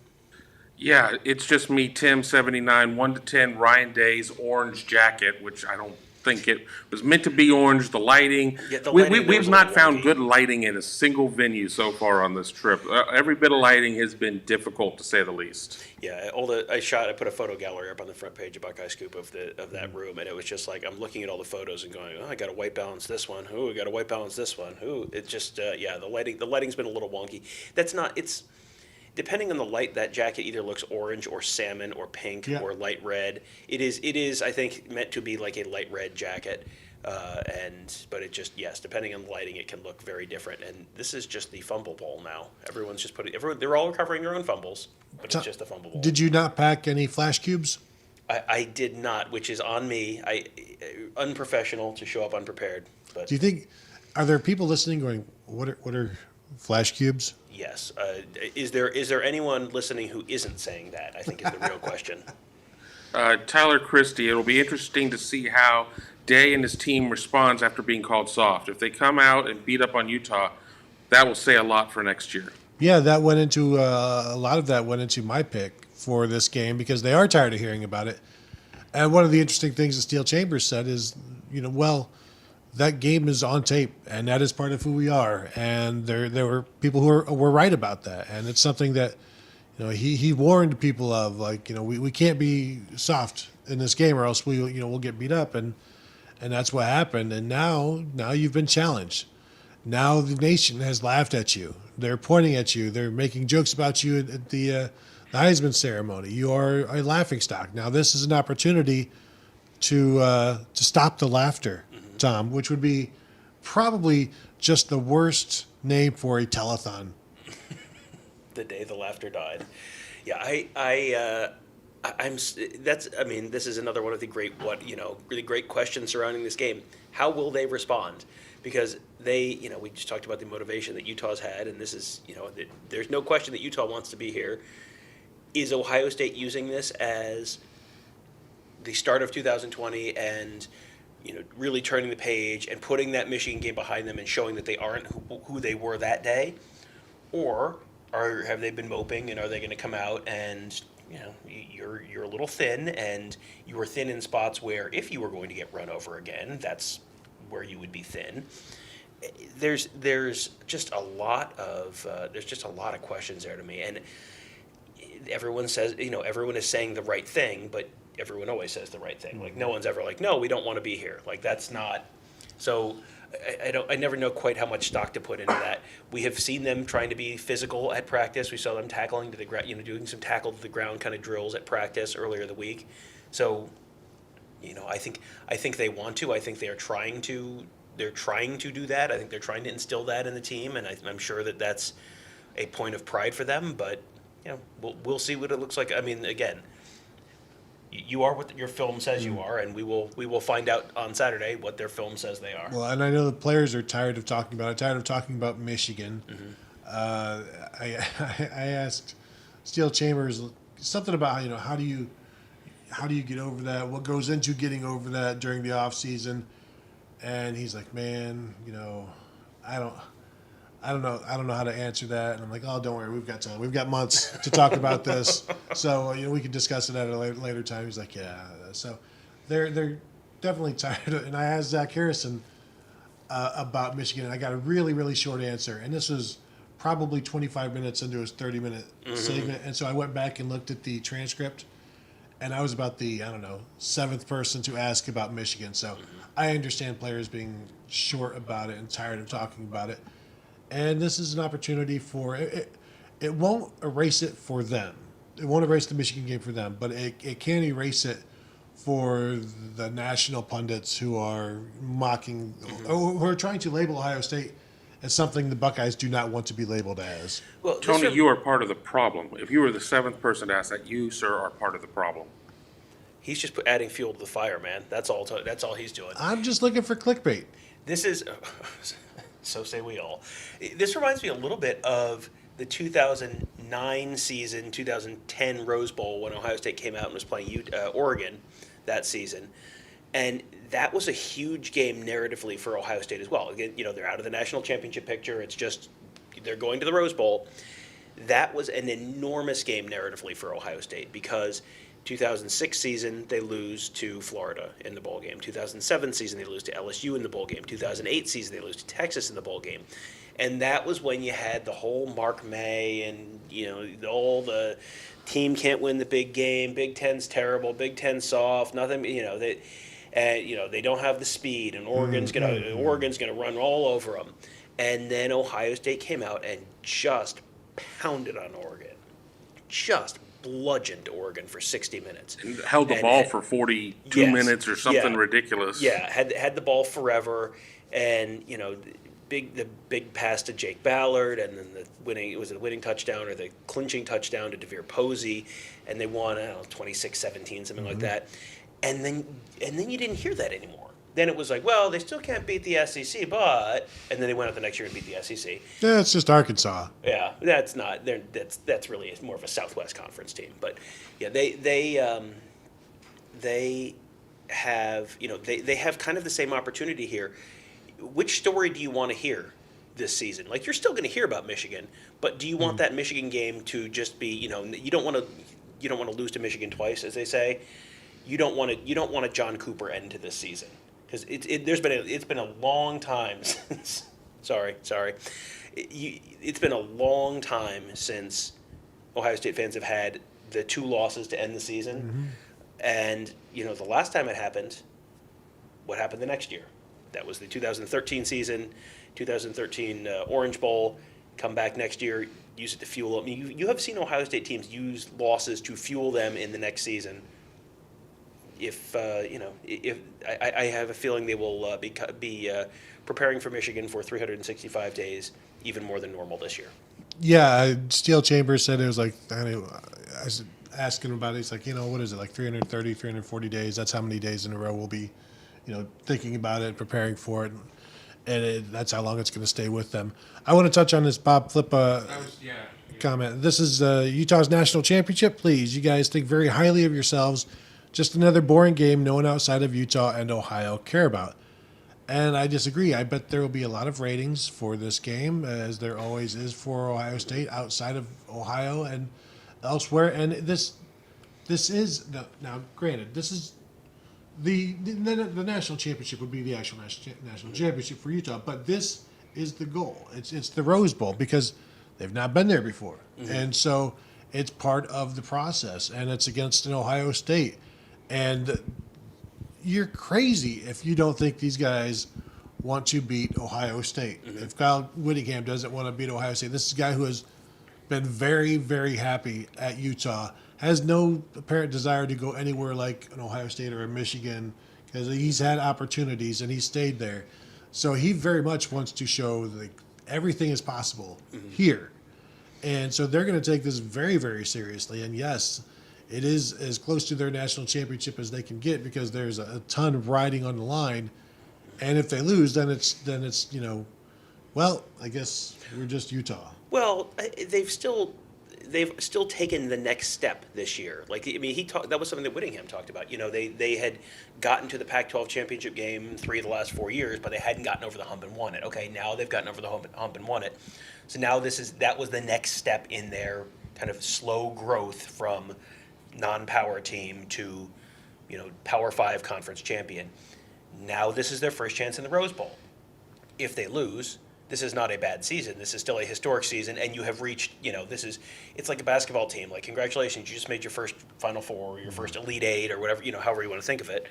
Speaker 3: Yeah, it's just me, Tim, 79, 1 to 10, Ryan Day's orange jacket, which I don't think it was meant to be orange. The lighting,
Speaker 2: Yeah, the lighting
Speaker 3: we've
Speaker 2: was a
Speaker 3: not
Speaker 2: little
Speaker 3: found
Speaker 2: wonky.
Speaker 3: good lighting in a single venue so far on this trip. Every bit of lighting has been difficult, to say the least.
Speaker 2: Yeah, I put a photo gallery up on the front page of Buckeye Scoop of that room, and it was just like, I'm looking at all the photos and going, I got to white balance this one. I got to white balance this one. It's just the lighting's been a little wonky. It's depending on the light, that jacket either looks orange or salmon or pink or light red. It is I think meant to be like a light red jacket. But it just, depending on the lighting, it can look very different. And this is just the fumble bowl now. Everyone's just they're all recovering their own fumbles, but it's just a fumble bowl.
Speaker 1: Did you not pack any flash cubes?
Speaker 2: I did not, which is on me. Unprofessional to show up unprepared. But
Speaker 1: Do you think, are there people listening going, what are flash cubes?
Speaker 2: yes, is there anyone listening who isn't saying that? I think is the real question.
Speaker 3: Tyler Christie, it'll be interesting to see how Day and his team responds after being called soft. If they come out and beat up on Utah, that will say a lot for next year.
Speaker 1: Yeah, that went into a lot of that went into my pick for this game because they are tired of hearing about it. And one of the interesting things that Steel Chambers said is, that game is on tape, and that is part of who we are. And there were people who were right about that, and it's something that he warned people of, like, we can't be soft in this game or else we'll get beat up, and that's what happened. And now you've been challenged. Now the nation has laughed at you. They're pointing at you. They're making jokes about you at the Heisman ceremony. You are a laughingstock. Now this is an opportunity to stop the laughter, Tom, which would be probably just the worst name for a telethon.
Speaker 2: The day the laughter died. Yeah, this is another one of the really great questions surrounding this game. How will they respond? Because we just talked about the motivation that Utah's had, and this is, there's no question that Utah wants to be here. Is Ohio State using this as the start of 2020 and, really turning the page and putting that Michigan game behind them and showing that they aren't who they were that day? Or have they been moping, and are they going to come out and you're a little thin, and you were thin in spots where if you were going to get run over again, that's where you would be thin. There's just a lot of questions there to me, and everyone says, everyone is saying the right thing, but everyone always says the right thing. Like, no one's ever like, no, we don't want to be here. Like, that's not. So I never know quite how much stock to put into that. We have seen them trying to be physical at practice. We saw them tackling to the ground, doing some tackle to the ground kind of drills at practice earlier in the week. So, I think they want to. I think they are trying to. They're trying to do that. I think they're trying to instill that in the team, and I'm sure that that's a point of pride for them. But we'll see what it looks like. I mean, again, you are what your film says you are, and we will find out on Saturday what their film says they are.
Speaker 1: Well, and I know the players are tired of talking about Michigan. I asked Steel Chambers something about how do you get over that? What goes into getting over that during the off season? And he's like, man, I don't know how to answer that. And I'm like, oh, don't worry, we've got time. We've got months to talk about this. So we can discuss it at a later time. He's like, yeah. So they're definitely tired. And I asked Zach Harrison about Michigan, and I got a really, really short answer. And this was probably 25 minutes into his 30-minute segment. And so I went back and looked at the transcript, and I was about the, 7th person to ask about Michigan. So I understand players being short about it and tired of talking about it. And this is an opportunity for it. It won't erase it for them. It won't erase the Michigan game for them, but it can erase it for the national pundits who are mocking, or who are trying to label Ohio State as something the Buckeyes do not want to be labeled as.
Speaker 2: Well,
Speaker 3: Tony, you are part of the problem. If you were the 7th person to ask that, you, sir, are part of the problem.
Speaker 2: He's just adding fuel to the fire, man. That's all he's doing.
Speaker 1: I'm just looking for clickbait.
Speaker 2: This is, so say we all. This reminds me a little bit of the 2009 season, 2010 Rose Bowl, when Ohio State came out and was playing Oregon that season. And that was a huge game narratively for Ohio State as well. Again, they're out of the national championship picture. It's just they're going to the Rose Bowl. That was an enormous game narratively for Ohio State because 2006 season, they lose to Florida in the bowl game. 2007 season, they lose to LSU in the bowl game. 2008 season, they lose to Texas in the bowl game. And that was when you had the whole Mark May and, all the team can't win the big game. Big Ten's terrible. Big Ten's soft. Nothing, they don't have the speed, and Oregon's gonna run all over them. And then Ohio State came out and just pounded on Oregon. Just bludgeoned Oregon for 60 minutes.
Speaker 3: And held the ball for 42 minutes or something ridiculous.
Speaker 2: Yeah, had the ball forever, and the big pass to Jake Ballard, and then the winning touchdown or the clinching touchdown to DeVere Posey, and they won 26-17, something like that. And then you didn't hear that anymore. Then it was like, well, they still can't beat the SEC, but, and then they went out the next year and beat the SEC.
Speaker 1: Yeah, it's just Arkansas.
Speaker 2: Yeah, that's not. That's really more of a Southwest Conference team. But yeah, they have they have kind of the same opportunity here. Which story do you want to hear this season? Like, you're still going to hear about Michigan, but do you want that Michigan game to just be you don't want to lose to Michigan twice, as they say. You don't want a John Cooper end to this season. Because it's been a long time since. Sorry. It's been a long time since Ohio State fans have had the 2 losses to end the season, and the last time it happened, what happened the next year? That was the 2013 season, 2013 Orange Bowl. Come back next year, use it to fuel them. You have seen Ohio State teams use losses to fuel them in the next season. If I have a feeling they will be preparing for Michigan for 365 days, even more than normal this year.
Speaker 1: Yeah, Steel Chambers said it was like, I was asking him about it. He's like, what is it, like 330, 340 days? That's how many days in a row we'll be, thinking about it and preparing for it. And that's how long it's going to stay with them. I want to touch on this Bob Flippa comment. This is Utah's national championship. Please, you guys think very highly of yourselves. Just another boring game no one outside of Utah and Ohio care about. And I disagree. I bet there will be a lot of ratings for this game, as there always is for Ohio State outside of Ohio and elsewhere. And this this is now granted, this is the national championship would be the actual national championship for Utah, but this is the goal. It's the Rose Bowl because they've not been there before, and so it's part of the process, and it's against an Ohio State, and you're crazy if you don't think these guys want to beat Ohio State. If Kyle Whittingham doesn't want to beat Ohio State, this is a guy who has been very, very happy at Utah, has no apparent desire to go anywhere like an Ohio State or a Michigan because he's had opportunities and he stayed there. So he very much wants to show that everything is possible here. And so they're going to take this very, very seriously. And yes, it is as close to their national championship as they can get because there's a ton riding on the line. And if they lose, then it's well, I guess we're just Utah.
Speaker 2: Well, they've still taken the next step this year. Like, I mean, that was something that Whittingham talked about. They had gotten to the Pac-12 championship game 3 of the last 4 years, but they hadn't gotten over the hump and won it. Okay, now they've gotten over the hump and won it. So now that was the next step in their kind of slow growth from non-power team to, Power 5 conference champion. Now this is their first chance in the Rose Bowl. If they lose, this is not a bad season. This is still a historic season, and you have reached, it's like a basketball team. Like, congratulations, you just made your first Final Four, or your first Elite Eight, or whatever, however you want to think of it.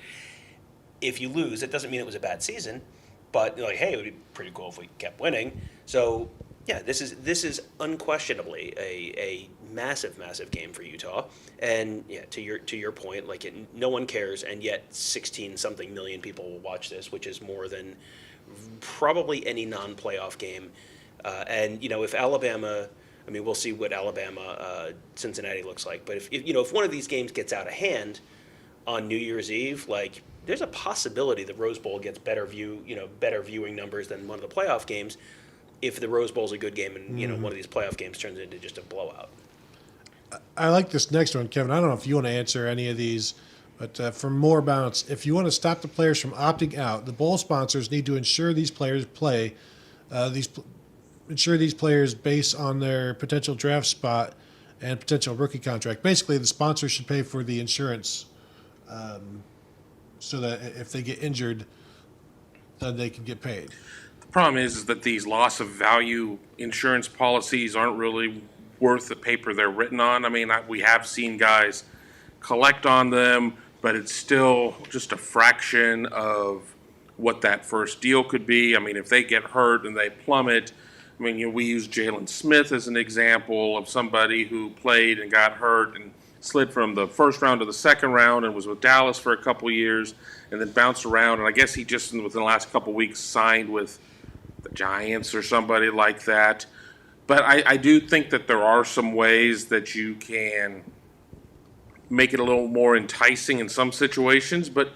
Speaker 2: If you lose, it doesn't mean it was a bad season, but hey, it would be pretty cool if we kept winning. So, yeah, this is unquestionably a massive, massive game for Utah. And yeah, to your point, no one cares, and yet 16-something million people will watch this, which is more than probably any non-playoff game. And if Alabama, I mean, we'll see what Alabama Cincinnati looks like. But if one of these games gets out of hand on New Year's Eve, there's a possibility the Rose Bowl gets better viewing numbers than one of the playoff games. If the Rose Bowl's a good game and one of these playoff games turns into just a blowout.
Speaker 1: I like this next one, Kevin. I don't know if you want to answer any of these, but for more balance, if you want to stop the players from opting out, the bowl sponsors need to ensure these players play. Ensure these players based on their potential draft spot and potential rookie contract. Basically, the sponsors should pay for the insurance, so that if they get injured, then they can get paid.
Speaker 3: The problem is that these loss of value insurance policies aren't really worth the paper they're written on. I mean, we have seen guys collect on them, but it's still just a fraction of what that first deal could be. I mean, if they get hurt and they plummet, I mean, we use Jalen Smith as an example of somebody who played and got hurt and slid from the first round to the second round and was with Dallas for a couple years and then bounced around. And I guess he just within the last couple weeks signed with the Giants or somebody like that. But I do think that there are some ways that you can make it a little more enticing in some situations, but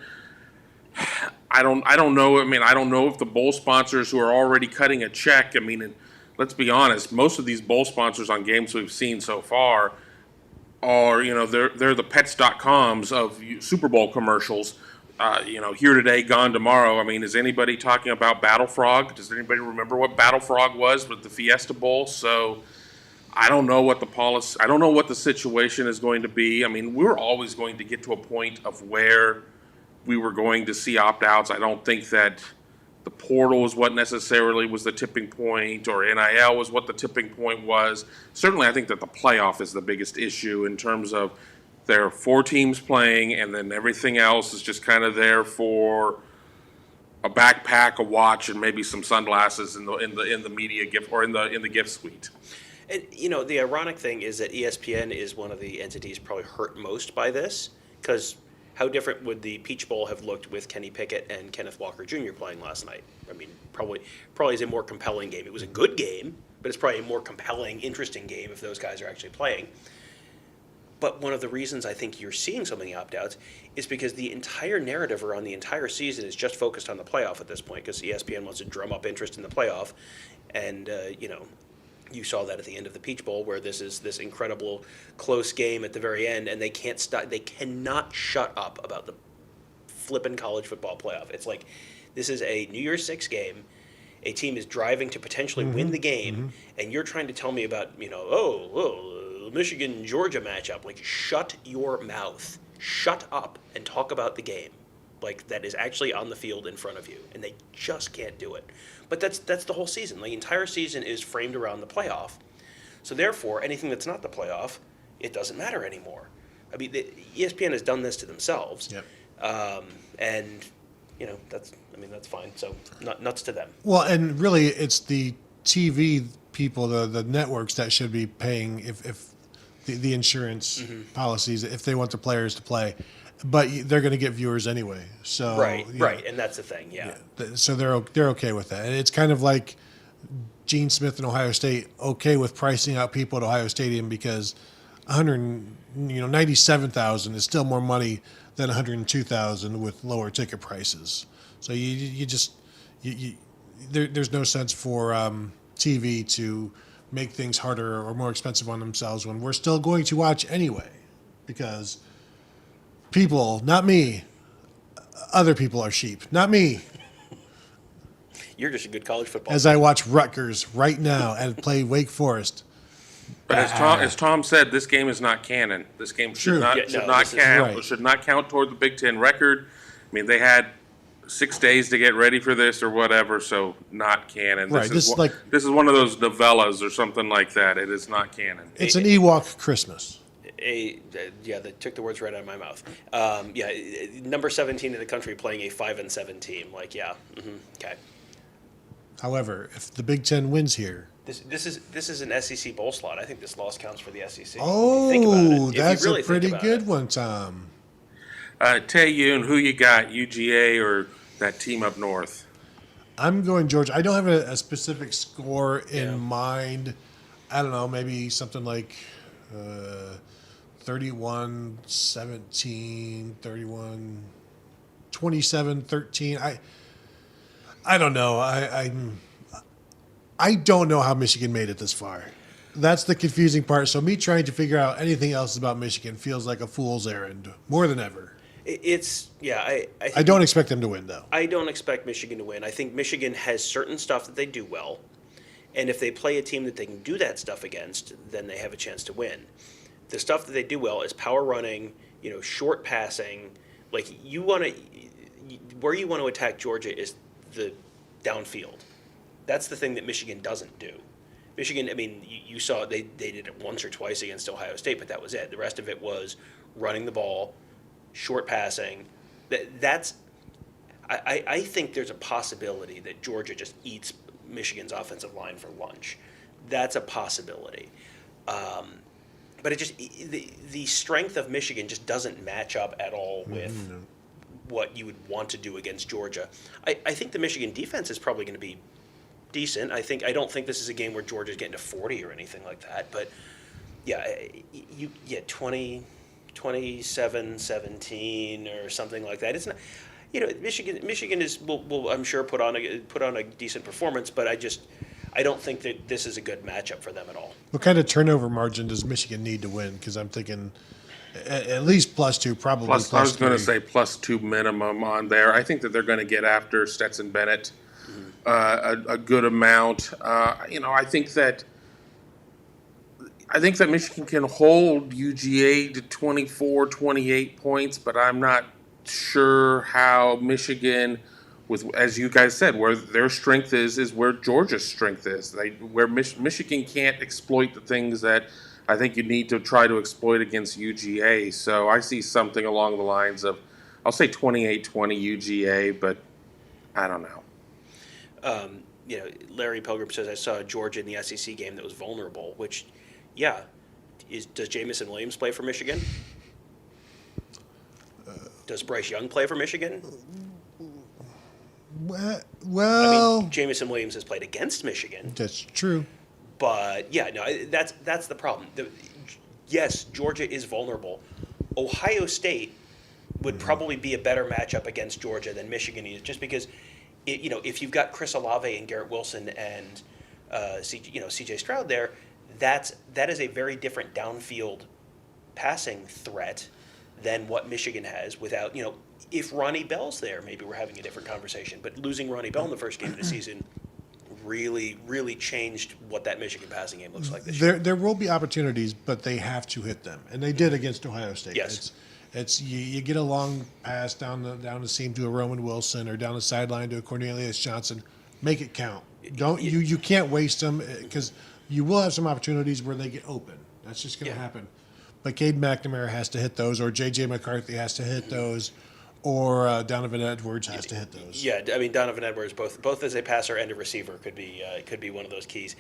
Speaker 3: I don't know. I mean, I don't know if the bowl sponsors who are already cutting a check, I mean, and let's be honest, most of these bowl sponsors on games we've seen so far are, they're the pets.coms of Super Bowl commercials. Here today, gone tomorrow. I mean, is anybody talking about Battle Frog? Does anybody remember what Battle Frog was with the Fiesta Bowl? So I don't know what the policy, I don't know what the situation is going to be. I mean, we're always going to get to a point of where we were going to see opt-outs. I don't think that the portal is what necessarily was the tipping point, or NIL was what the tipping point was. Certainly, I think that the playoff is the biggest issue in terms of there are 4 teams playing, and then everything else is just kind of there for a backpack, a watch, and maybe some sunglasses in the media gift or in the gift suite.
Speaker 2: And the ironic thing is that ESPN is one of the entities probably hurt most by this, because how different would the Peach Bowl have looked with Kenny Pickett and Kenneth Walker Jr. playing last night? I mean, probably is a more compelling game. It was a good game, but it's probably a more compelling, interesting game if those guys are actually playing. But one of the reasons I think you're seeing so many opt-outs is because the entire narrative around the entire season is just focused on the playoff at this point, because ESPN wants to drum up interest in the playoff. And, you saw that at the end of the Peach Bowl, where this is this incredible close game at the very end, and they cannot shut up about the flippin' college football playoff. It's like, this is a New Year's Six game. A team is driving to potentially win the game, and you're trying to tell me about, the Michigan-Georgia matchup. Like, shut your mouth. Shut up and talk about the game. Like, that is actually on the field in front of you. And they just can't do it. But that's the whole season. The entire season is framed around the playoff. So therefore, anything that's not the playoff, it doesn't matter anymore. I mean, ESPN has done this to themselves.
Speaker 1: Yep.
Speaker 2: And, that's fine. So, nuts to them.
Speaker 1: Well, and really, it's the TV people, the networks that should be paying if the insurance policies if they want the players to play, but they're going to get viewers anyway. So
Speaker 2: Right, and that's the thing. Yeah.
Speaker 1: So they're okay with that, and it's kind of like Gene Smith in Ohio State okay with pricing out people at Ohio Stadium because 97,000 is still more money than 102,000 with lower ticket prices. So there's no sense for TV to make things harder or more expensive on themselves when we're still going to watch anyway, because people, not me, other people are sheep, not me.
Speaker 2: You're just a good college football.
Speaker 1: As I watch Rutgers right now and play Wake Forest.
Speaker 3: But as Tom said, this game is not canon. This game should not count toward the Big Ten record. I mean, they had 6 days to get ready for this or whatever, so not canon.
Speaker 1: Right.
Speaker 3: This is one of those novellas or something like that. It is not canon.
Speaker 1: It's an Ewok Christmas.
Speaker 2: They took the words right out of my mouth. Number 17 in the country playing a 5-7 team. Okay.
Speaker 1: However, if the Big Ten wins here,
Speaker 2: this is an SEC bowl slot. I think this loss counts for the SEC.
Speaker 1: Oh, that's a pretty good one, Tom.
Speaker 3: Tae-Yoon, who you got, UGA or that team up north?
Speaker 1: I'm going Georgia. I don't have a specific score in mind. I don't know, maybe something like 31-17, 27-13. I don't know. I don't know how Michigan made it this far. That's the confusing part. So me trying to figure out anything else about Michigan feels like a fool's errand more than ever.
Speaker 2: I
Speaker 1: don't expect them to win, though.
Speaker 2: I don't expect Michigan to win. I think Michigan has certain stuff that they do well, and if they play a team that they can do that stuff against, then they have a chance to win. The stuff that they do well is power running, short passing. Like where you want to attack Georgia is the downfield. That's the thing that Michigan doesn't do. Michigan, I mean, you saw they did it once or twice against Ohio State, but that was it. The rest of it was running the ball, short passing. I think there's a possibility that Georgia just eats Michigan's offensive line for lunch. That's a possibility. But it just the strength of Michigan just doesn't match up at all with what you would want to do against Georgia. I think the Michigan defense is probably going to be decent. I don't think this is a game where Georgia's getting to 40 or anything like that. But 27-17 or something like that. It's not, Michigan will I'm sure put on a decent performance, but I don't think that this is a good matchup for them at all.
Speaker 1: What kind of turnover margin does Michigan need to win? Because I'm thinking at least +2, probably +3.
Speaker 3: I was going to say +2 minimum on there. I think that they're going to get after Stetson Bennett a good amount. I think that Michigan can hold UGA to 24, 28 points, but I'm not sure how Michigan, as you guys said, where their strength is where Georgia's strength is. Where Michigan can't exploit the things that I think you need to try to exploit against UGA. So I see something along the lines of, I'll say 28-20 UGA, but I don't know.
Speaker 2: Larry Pilgrim says, I saw Georgia in the SEC game that was vulnerable, which, does Jamison Williams play for Michigan? Does Bryce Young play for Michigan?
Speaker 1: Well,
Speaker 2: Jamison Williams has played against Michigan.
Speaker 1: That's true.
Speaker 2: But, that's the problem. Yes, Georgia is vulnerable. Ohio State would probably be a better matchup against Georgia than Michigan is, just because, if you've got Chris Olave and Garrett Wilson and C.J. Stroud there, that is a very different downfield passing threat than what Michigan has without, if Ronnie Bell's there, maybe we're having a different conversation. But losing Ronnie Bell in the first game of the season really, really changed what that Michigan passing game looks like this year.
Speaker 1: There will be opportunities, but they have to hit them, and they did against Ohio State.
Speaker 2: Yes.
Speaker 1: It's you get a long pass down the seam to a Roman Wilson or down the sideline to a Cornelius Johnson, make it count. You can't waste them because you will have some opportunities where they get open. That's just going to happen. But Cade McNamara has to hit those, or J.J. McCarthy has to hit those, or Donovan Edwards has to hit those.
Speaker 2: Yeah, I mean Donovan Edwards, both as a passer and a receiver, could be one of those keys.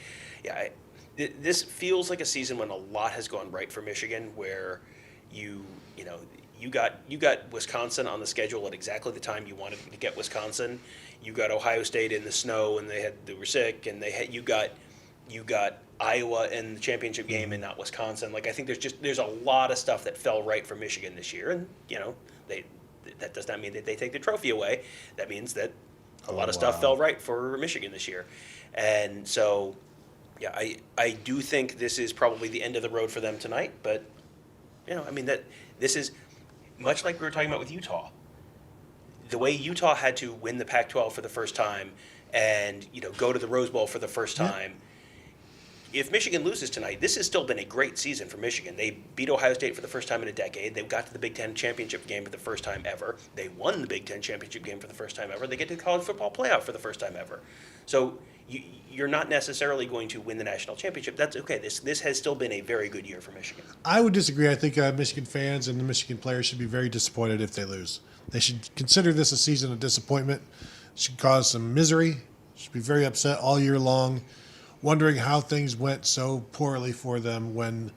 Speaker 2: Yeah, this feels like a season when a lot has gone right for Michigan, where you got Wisconsin on the schedule at exactly the time you wanted to get Wisconsin. You got Ohio State in the snow and they were sick, and you got Iowa in the championship game and not Wisconsin. Like, I think there's a lot of stuff that fell right for Michigan this year, and that does not mean that they take the trophy away. That means that a lot of stuff fell right for Michigan this year. And so, yeah, I do think this is probably the end of the road for them tonight. But, I mean, that this is much like we were talking about with Utah. The way Utah had to win the Pac-12 for the first time and, go to the Rose Bowl for the first time. If Michigan loses tonight, this has still been a great season for Michigan. They beat Ohio State for the first time in a decade. They got to the Big Ten championship game for the first time ever. They won the Big Ten championship game for the first time ever. They get to the college football playoff for the first time ever. So you're not necessarily going to win the national championship. That's okay. This has still been a very good year for Michigan.
Speaker 1: I would disagree. I think Michigan fans and the Michigan players should be very disappointed if they lose. They should consider this a season of disappointment. It should cause some misery. Should be very upset all year long, wondering how things went so poorly for them when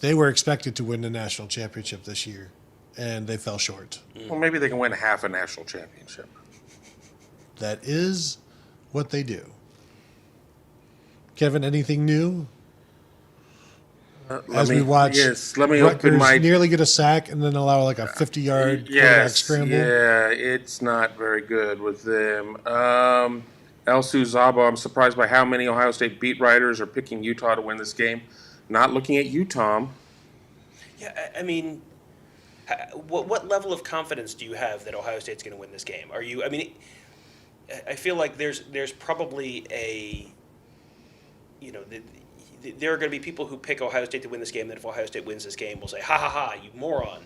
Speaker 1: they were expected to win the national championship this year, and they fell short.
Speaker 3: Well, maybe they can win half a national championship.
Speaker 1: That is what they do. Kevin, anything new? We watch
Speaker 3: let me
Speaker 1: Rutgers
Speaker 3: open my
Speaker 1: nearly get a sack and then allow like a 50-yard quarterback scramble.
Speaker 3: Yeah, it's not very good with them. Elsu Zaba, I'm surprised by how many Ohio State beat writers are picking Utah to win this game. Not looking at you, Tom.
Speaker 2: Yeah, I mean, what level of confidence do you have that Ohio State's going to win this game? Are you? I mean, I feel like there's probably there are going to be people who pick Ohio State to win this game that if Ohio State wins this game will say, ha ha ha, you moron.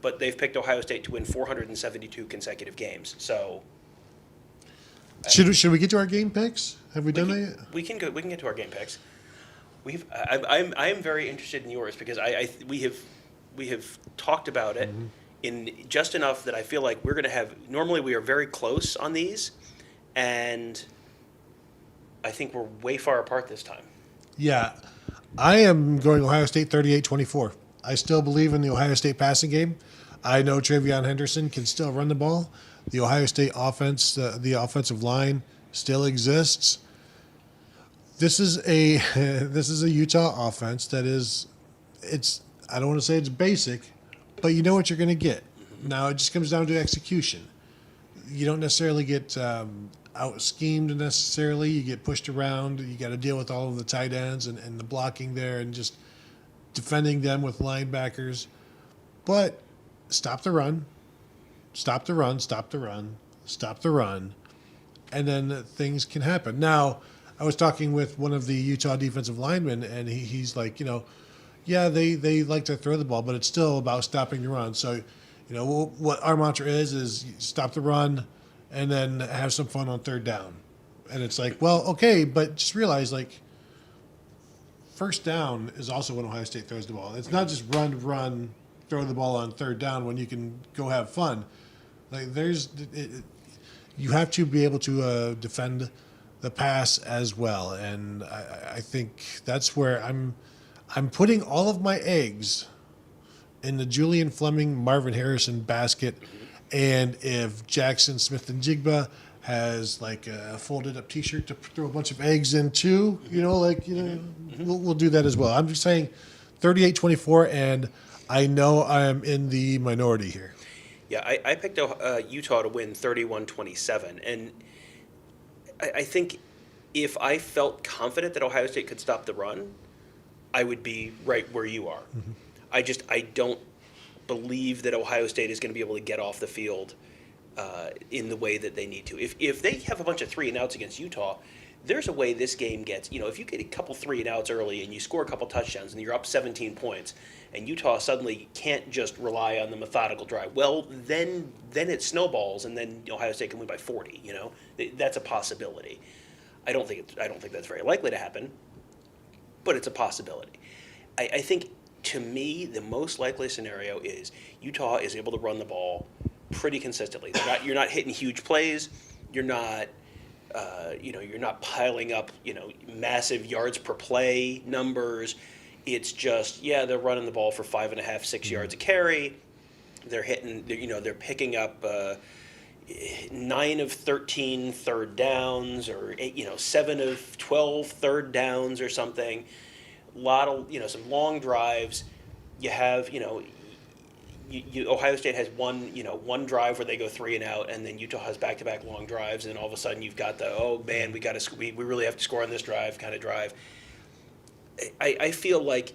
Speaker 2: But they've picked Ohio State to win 472 consecutive games. So
Speaker 1: should we get to our game picks? Have we done that yet?
Speaker 2: We can get to our game picks. I am very interested in yours because we have talked about it in just enough that I feel like we're going to have. Normally we are very close on these, and I think we're way far apart this time.
Speaker 1: Yeah, I am going Ohio State 38-24. I still believe in the Ohio State passing game. I know Travion Henderson can still run the ball. The Ohio State offense, the offensive line still exists. This is a Utah offense that is, I don't want to say it's basic, but you know what you're going to get. Now it just comes down to execution. You don't necessarily get out schemed necessarily. You get pushed around. You got to deal with all of the tight ends and the blocking there and just defending them with linebackers. But stop the run, stop the run, stop the run, stop the run, and then things can happen. Now, I was talking with one of the Utah defensive linemen, and he's like, yeah, they like to throw the ball, but it's still about stopping the run. So, what our mantra is stop the run and then have some fun on third down. And it's like, well, okay, but just realize, like, first down is also when Ohio State throws the ball. It's not just run, throw the ball on third down when you can go have fun. Like, you have to be able to defend the pass as well. And I think that's where I'm putting all of my eggs in the Julian Fleming, Marvin Harrison basket. And if Jackson Smith and Jigba has like a folded up T-shirt to throw a bunch of eggs into, we'll do that as well. I'm just saying 38-24, and I know I'm in the minority here.
Speaker 2: Yeah, I picked Utah to win 31-27, and I think if I felt confident that Ohio State could stop the run, I would be right where you are. I don't believe that Ohio State is going to be able to get off the field in the way that they need to. If they have a bunch of 3-and-outs against Utah, there's a way this game gets, if you get a couple 3-and-outs early and you score a couple touchdowns and you're up 17 points and Utah suddenly can't just rely on the methodical drive, well, then it snowballs and then Ohio State can win by 40, That's a possibility. I don't think that's very likely to happen, but it's a possibility. I think, to me, the most likely scenario is Utah is able to run the ball pretty consistently. You're not hitting huge plays. You're not you're not piling up, massive yards per play numbers. It's just, they're running the ball for 5.5, 6 yards a carry. They're picking up 9 of 13 third downs, or 7 of 12 third downs or something. A lot of, some long drives. You have, Ohio State has one drive where they go 3-and-out, and then Utah has back-to-back long drives, and all of a sudden you've got the, oh man, we really have to score on this drive kind of drive. I feel like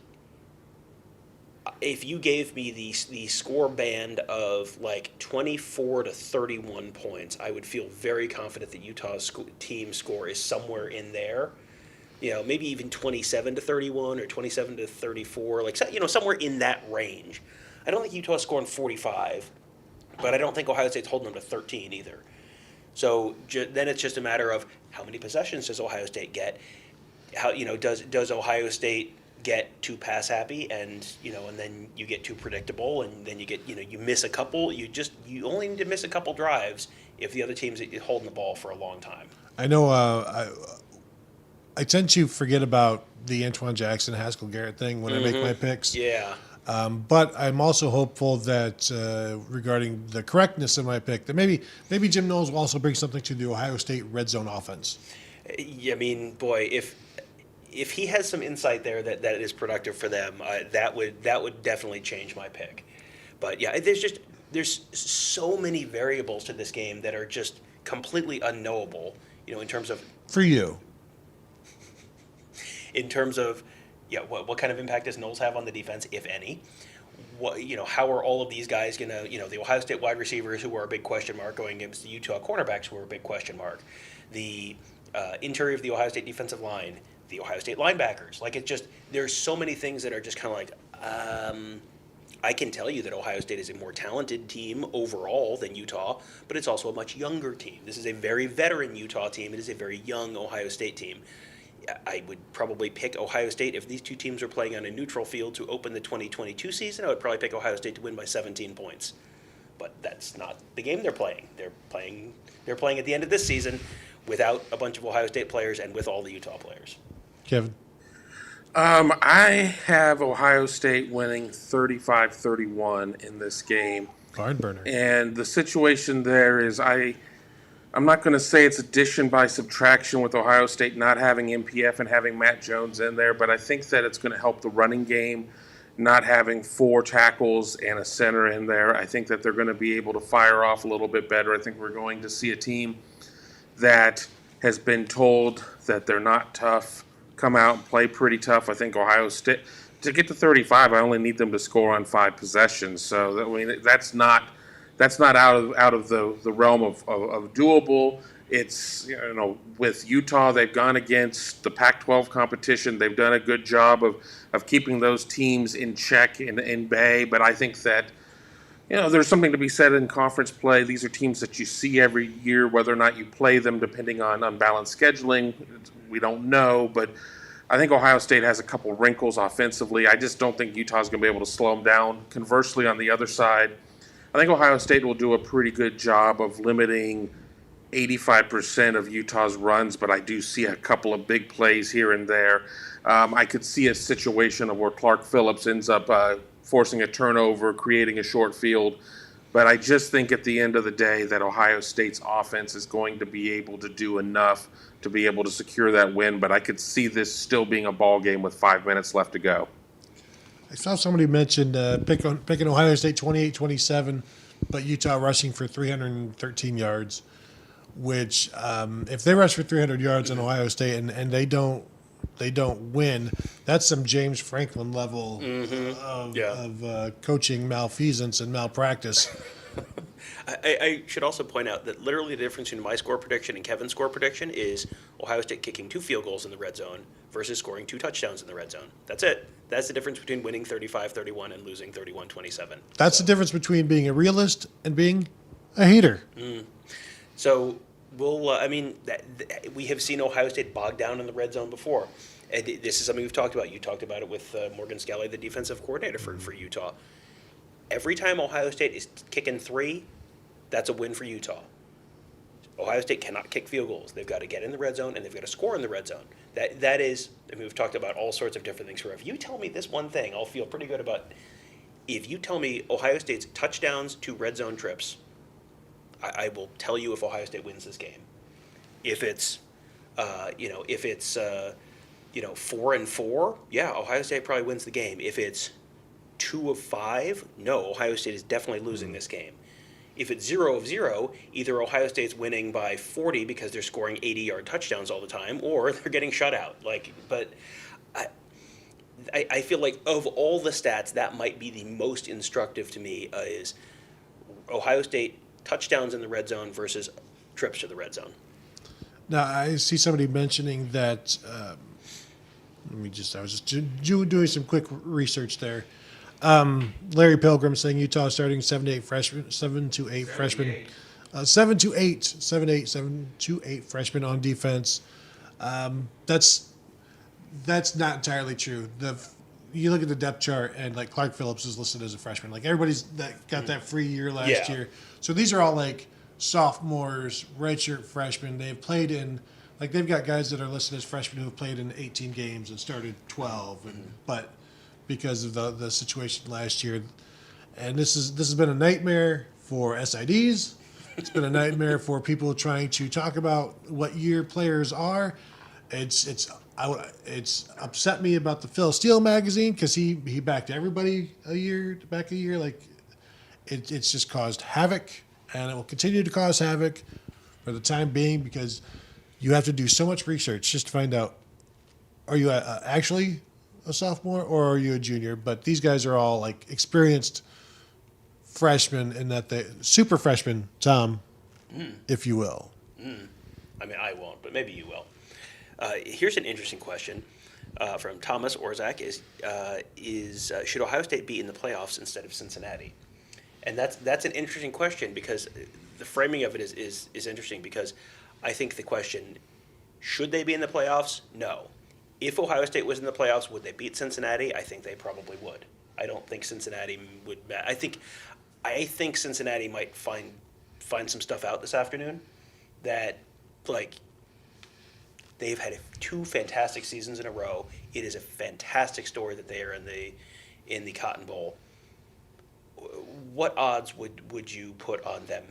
Speaker 2: if you gave me the score band of like 24 to 31 points, I would feel very confident that Utah's team score is somewhere in there. Maybe even 27 to 31 or 27 to 34, somewhere in that range. I don't think Utah's scoring 45, but I don't think Ohio State's holding them to 13 either. So then it's just a matter of how many possessions does Ohio State get? How does Ohio State get too pass happy, and and then you get too predictable, and then you get you miss a couple. You only need to miss a couple drives if the other team's holding the ball for a long time.
Speaker 1: I know. I tend to forget about the Antoine Jackson, Haskell Garrett thing when I make my picks.
Speaker 2: Yeah.
Speaker 1: But I'm also hopeful that regarding the correctness of my pick, that maybe Jim Knowles will also bring something to the Ohio State red zone offense.
Speaker 2: I mean, boy, if he has some insight there that is productive for them, that would definitely change my pick. But yeah, there's so many variables to this game that are just completely unknowable. In terms of
Speaker 1: for you.
Speaker 2: In terms of, what kind of impact does Knowles have on the defense, if any? How are all of these guys going to, the Ohio State wide receivers who are a big question mark going against the Utah cornerbacks who are a big question mark, the interior of the Ohio State defensive line, the Ohio State linebackers. There's so many things that are just kind of like, I can tell you that Ohio State is a more talented team overall than Utah, but it's also a much younger team. This is a very veteran Utah team. It is a very young Ohio State team. I would probably pick Ohio State if these two teams are playing on a neutral field to open the 2022 season. I would probably pick Ohio State to win by 17 points. But that's not the game they're playing. They're playing at the end of this season without a bunch of Ohio State players and with all the Utah players.
Speaker 1: Kevin?
Speaker 3: I have Ohio State winning 35-31 in this game.
Speaker 1: Barn burner.
Speaker 3: And the situation there is I'm not going to say it's addition by subtraction with Ohio State not having MPF and having Matt Jones in there, but I think that it's going to help the running game, not having 4 tackles and a center in there. I think that they're going to be able to fire off a little bit better. I think we're going to see a team that has been told that they're not tough come out and play pretty tough. I think Ohio State, to get to 35, I only need them to score on 5 possessions. So that's not out of the realm of doable. It's, with Utah, they've gone against the Pac-12 competition. They've done a good job of keeping those teams in check in bay. But I think that, there's something to be said in conference play. These are teams that you see every year, whether or not you play them, depending on unbalanced scheduling. We don't know, but I think Ohio State has a couple wrinkles offensively. I just don't think Utah's going to be able to slow them down. Conversely, on the other side, I think Ohio State will do a pretty good job of limiting 85% of Utah's runs, but I do see a couple of big plays here and there. I could see a situation of where Clark Phillips ends up forcing a turnover, creating a short field. But I just think at the end of the day that Ohio State's offense is going to be able to do enough to be able to secure that win. But I could see this still being a ball game with 5 minutes left to go.
Speaker 1: I saw somebody mention picking Ohio State 28-27, but Utah rushing for 313 yards, which if they rush for 300 yards on Ohio State and they don't win, that's some James Franklin level of coaching malfeasance and malpractice.
Speaker 2: I should also point out that literally the difference between my score prediction and Kevin's score prediction is Ohio State kicking 2 field goals in the red zone versus scoring 2 touchdowns in the red zone. That's it. That's the difference between winning 35-31 and losing 31-27.
Speaker 1: That's the difference between being a realist and being a hater.
Speaker 2: So we'll. We have seen Ohio State bogged down in the red zone before. And this is something we've talked about. You talked about it with Morgan Scalley, the defensive coordinator for Utah. Every time Ohio State is kicking 3, that's a win for Utah. Ohio State cannot kick field goals. They've got to get in the red zone and they've got to score in the red zone. That is. We've talked about all sorts of different things. Where if you tell me this one thing, I'll feel pretty good about. If you tell me Ohio State's touchdowns to red zone trips, I will tell you if Ohio State wins this game. If it's, 4-4, yeah, Ohio State probably wins the game. If it's 2 of 5, no, Ohio State is definitely losing this game. If it's 0 of 0, either Ohio State's winning by 40 because they're scoring 80-yard touchdowns all the time, or they're getting shut out. But I feel like of all the stats, that might be the most instructive to me is Ohio State touchdowns in the red zone versus trips to the red zone.
Speaker 1: Now, I see somebody mentioning that. I was just doing some quick research there. Larry Pilgrim saying Utah starting 7 to 8 freshmen, 7 to 8 freshmen, 7 to 8 freshmen on defense. That's not entirely true. You look at the depth chart, and like Clark Phillips is listed as a freshman. Like everybody's that got that free year last year. So these are all like sophomores, redshirt freshmen. They've played in, like they've got guys that are listed as freshmen who have played in 18 games and started 12, but because of the situation last year, and this has been a nightmare for SIDs. It's been a nightmare for people trying to talk about what year players are. It's upset me about the Phil Steele magazine because he backed everybody a year. Like it's just caused havoc, and it will continue to cause havoc for the time being because you have to do so much research just to find out, are you actually a sophomore or are you a junior? But these guys are all like experienced freshmen, and that they super freshmen, Tom, if you will.
Speaker 2: I mean, I won't, but maybe you will. Here's an interesting question from Thomas Orzak: should Ohio State be in the playoffs instead of Cincinnati? And that's an interesting question because the framing of it is interesting because I think the question, should they be in the playoffs? No. If Ohio State was in the playoffs, would they beat Cincinnati? I think they probably would. I don't think Cincinnati would. I think Cincinnati might find some stuff out this afternoon that, like, they've had 2 fantastic seasons in a row. It is a fantastic story that they are in the Cotton Bowl. What odds would you put on them?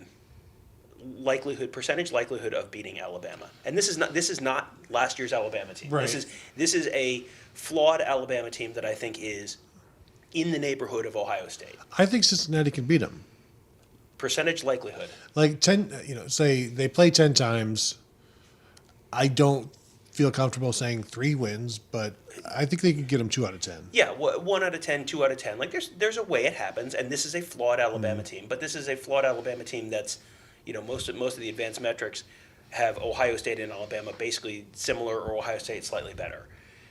Speaker 2: Percentage likelihood of beating Alabama, and this is not last year's Alabama team.
Speaker 1: Right.
Speaker 2: This is a flawed Alabama team that I think is in the neighborhood of Ohio State.
Speaker 1: I think Cincinnati can beat them.
Speaker 2: Percentage likelihood.
Speaker 1: Like 10, say they play 10 times. I don't feel comfortable saying 3 wins, but I think they can get them 2 out of 10.
Speaker 2: Yeah, 1 out of 10, 2 out of 10. Like there's a way it happens, and this is a flawed Alabama team. But this is a flawed Alabama team that's, most of the advanced metrics have Ohio State and Alabama basically similar, or Ohio State slightly better.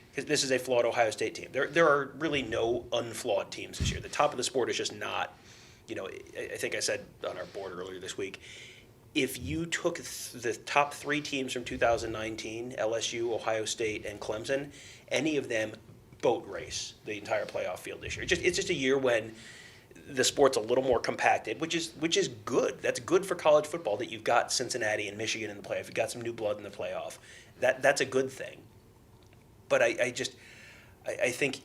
Speaker 2: Because this is a flawed Ohio State team. There are really no unflawed teams this year. The top of the sport is just not. I think I said on our board earlier this week, if you took the top 3 teams from 2019, LSU, Ohio State, and Clemson, any of them boat race the entire playoff field this year. It's just a year when the sport's a little more compacted, which is good. That's good for college football that you've got Cincinnati and Michigan in the playoff. You've got some new blood in the playoff. That's a good thing. But I think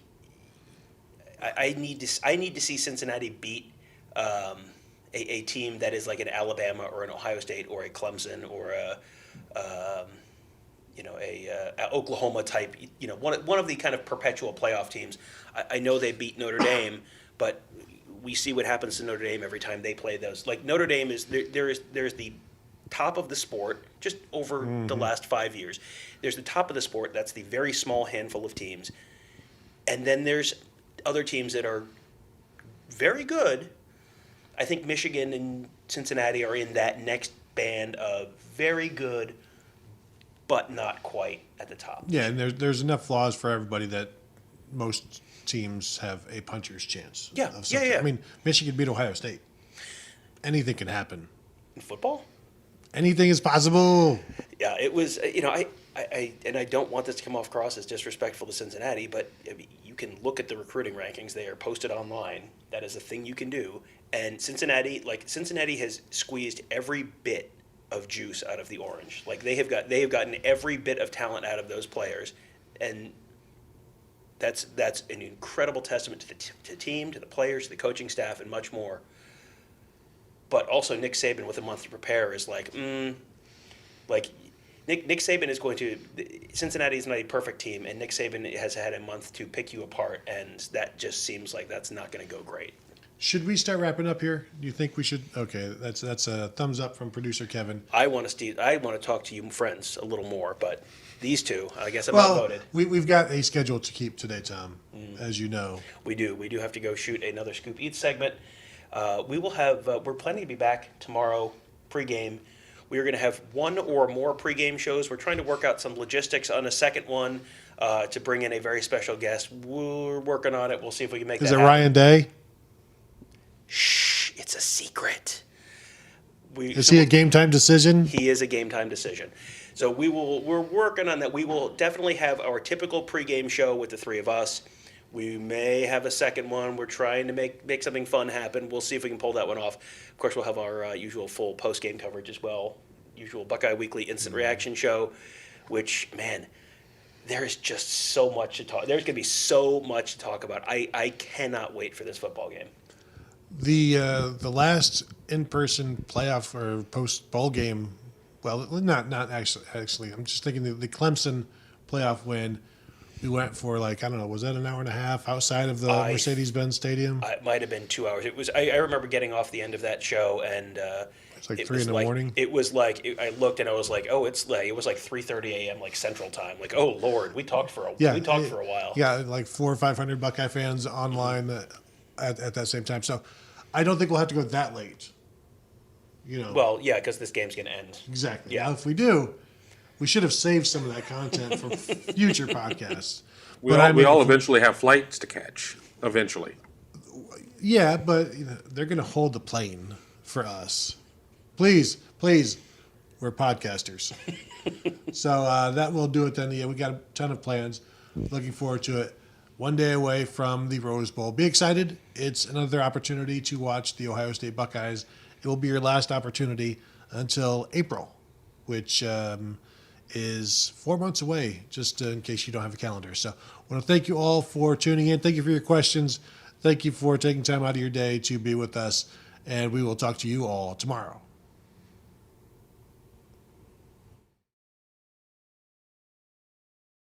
Speaker 2: I need to see Cincinnati beat a team that is like an Alabama or an Ohio State or a Clemson or a Oklahoma type. One of the kind of perpetual playoff teams. I know they beat Notre Dame, but we see what happens to Notre Dame every time they play those. Like Notre Dame is there's the top of the sport just over the last 5 years. There's the top of the sport. That's the very small handful of teams, and then there's other teams that are very good. I think Michigan and Cincinnati are in that next band of very good, but not quite at the top.
Speaker 1: Yeah, and there's enough flaws for everybody that most teams have a puncher's chance.
Speaker 2: Yeah,
Speaker 1: of
Speaker 2: yeah,
Speaker 1: something.
Speaker 2: yeah.
Speaker 1: I mean, Michigan beat Ohio State. Anything can happen.
Speaker 2: In football?
Speaker 1: Anything is possible.
Speaker 2: Yeah, it was, I don't want this to come off cross as disrespectful to Cincinnati, but I mean, you can look at the recruiting rankings. They are posted online. That is a thing you can do. And Cincinnati has squeezed every bit of juice out of the orange. Like they have gotten every bit of talent out of those players, and that's an incredible testament to the team, to the players, to the coaching staff, and much more. But also Nick Saban with a month to prepare is like Nick Saban is going to. Cincinnati is not a perfect team, and Nick Saban has had a month to pick you apart, and that just seems like that's not going to go great.
Speaker 1: Should we start wrapping up here? Do you think we should? Okay, that's a thumbs up from producer Kevin.
Speaker 2: I want to talk to you friends a little more, but these two, I guess I'm
Speaker 1: Well,
Speaker 2: outvoted.
Speaker 1: we've got a schedule to keep today, Tom, as you know.
Speaker 2: We do have to go shoot another Scoop Eats segment. We will have. We're planning to be back tomorrow pregame. We are going to have one or more pregame shows. We're trying to work out some logistics on a second one to bring in a very special guest. We're working on it. We'll see if we can make
Speaker 1: Is
Speaker 2: that
Speaker 1: it
Speaker 2: happen.
Speaker 1: Ryan Day?
Speaker 2: Shh, it's a secret.
Speaker 1: Is he a game time decision?
Speaker 2: He is a game time decision. So we're working on that. We will definitely have our typical pregame show with the three of us. We may have a second one. We're trying to make something fun happen. We'll see if we can pull that one off. Of course, we'll have our usual full post-game coverage as well. Usual Buckeye Weekly instant reaction show, which, man, there's just so much to talk. There's going to be so much to talk about. I cannot wait for this football game.
Speaker 1: The last in-person playoff or post-bowl game, well, not actually. I'm just thinking the Clemson playoff win. We went for I don't know, was that an hour and a half outside of the Mercedes-Benz Stadium?
Speaker 2: It might have been 2 hours. It was. I remember getting off the end of that show, and
Speaker 1: It's like 3 in the morning.
Speaker 2: It was like I looked and I was like, oh, it was like 3:30 a.m. like Central Time. Like, oh Lord, we talked for a while.
Speaker 1: Yeah, like 400 or 500 Buckeye fans online at that same time. So I don't think we'll have to go that late.
Speaker 2: Well, yeah, because this game's going to end.
Speaker 1: Exactly.
Speaker 2: Yeah.
Speaker 1: Now, if we do, we should have saved some of that content for future podcasts.
Speaker 3: We all eventually have flights to catch. Eventually.
Speaker 1: Yeah, but they're going to hold the plane for us. Please, we're podcasters. So that will do it then. Yeah, we got a ton of plans. Looking forward to it. One day away from the Rose Bowl. Be excited. It's another opportunity to watch the Ohio State Buckeyes. It will be your last opportunity until April, which is 4 months away, just in case you don't have a calendar. So I want to thank you all for tuning in. Thank you for your questions. Thank you for taking time out of your day to be with us. And we will talk to you all tomorrow.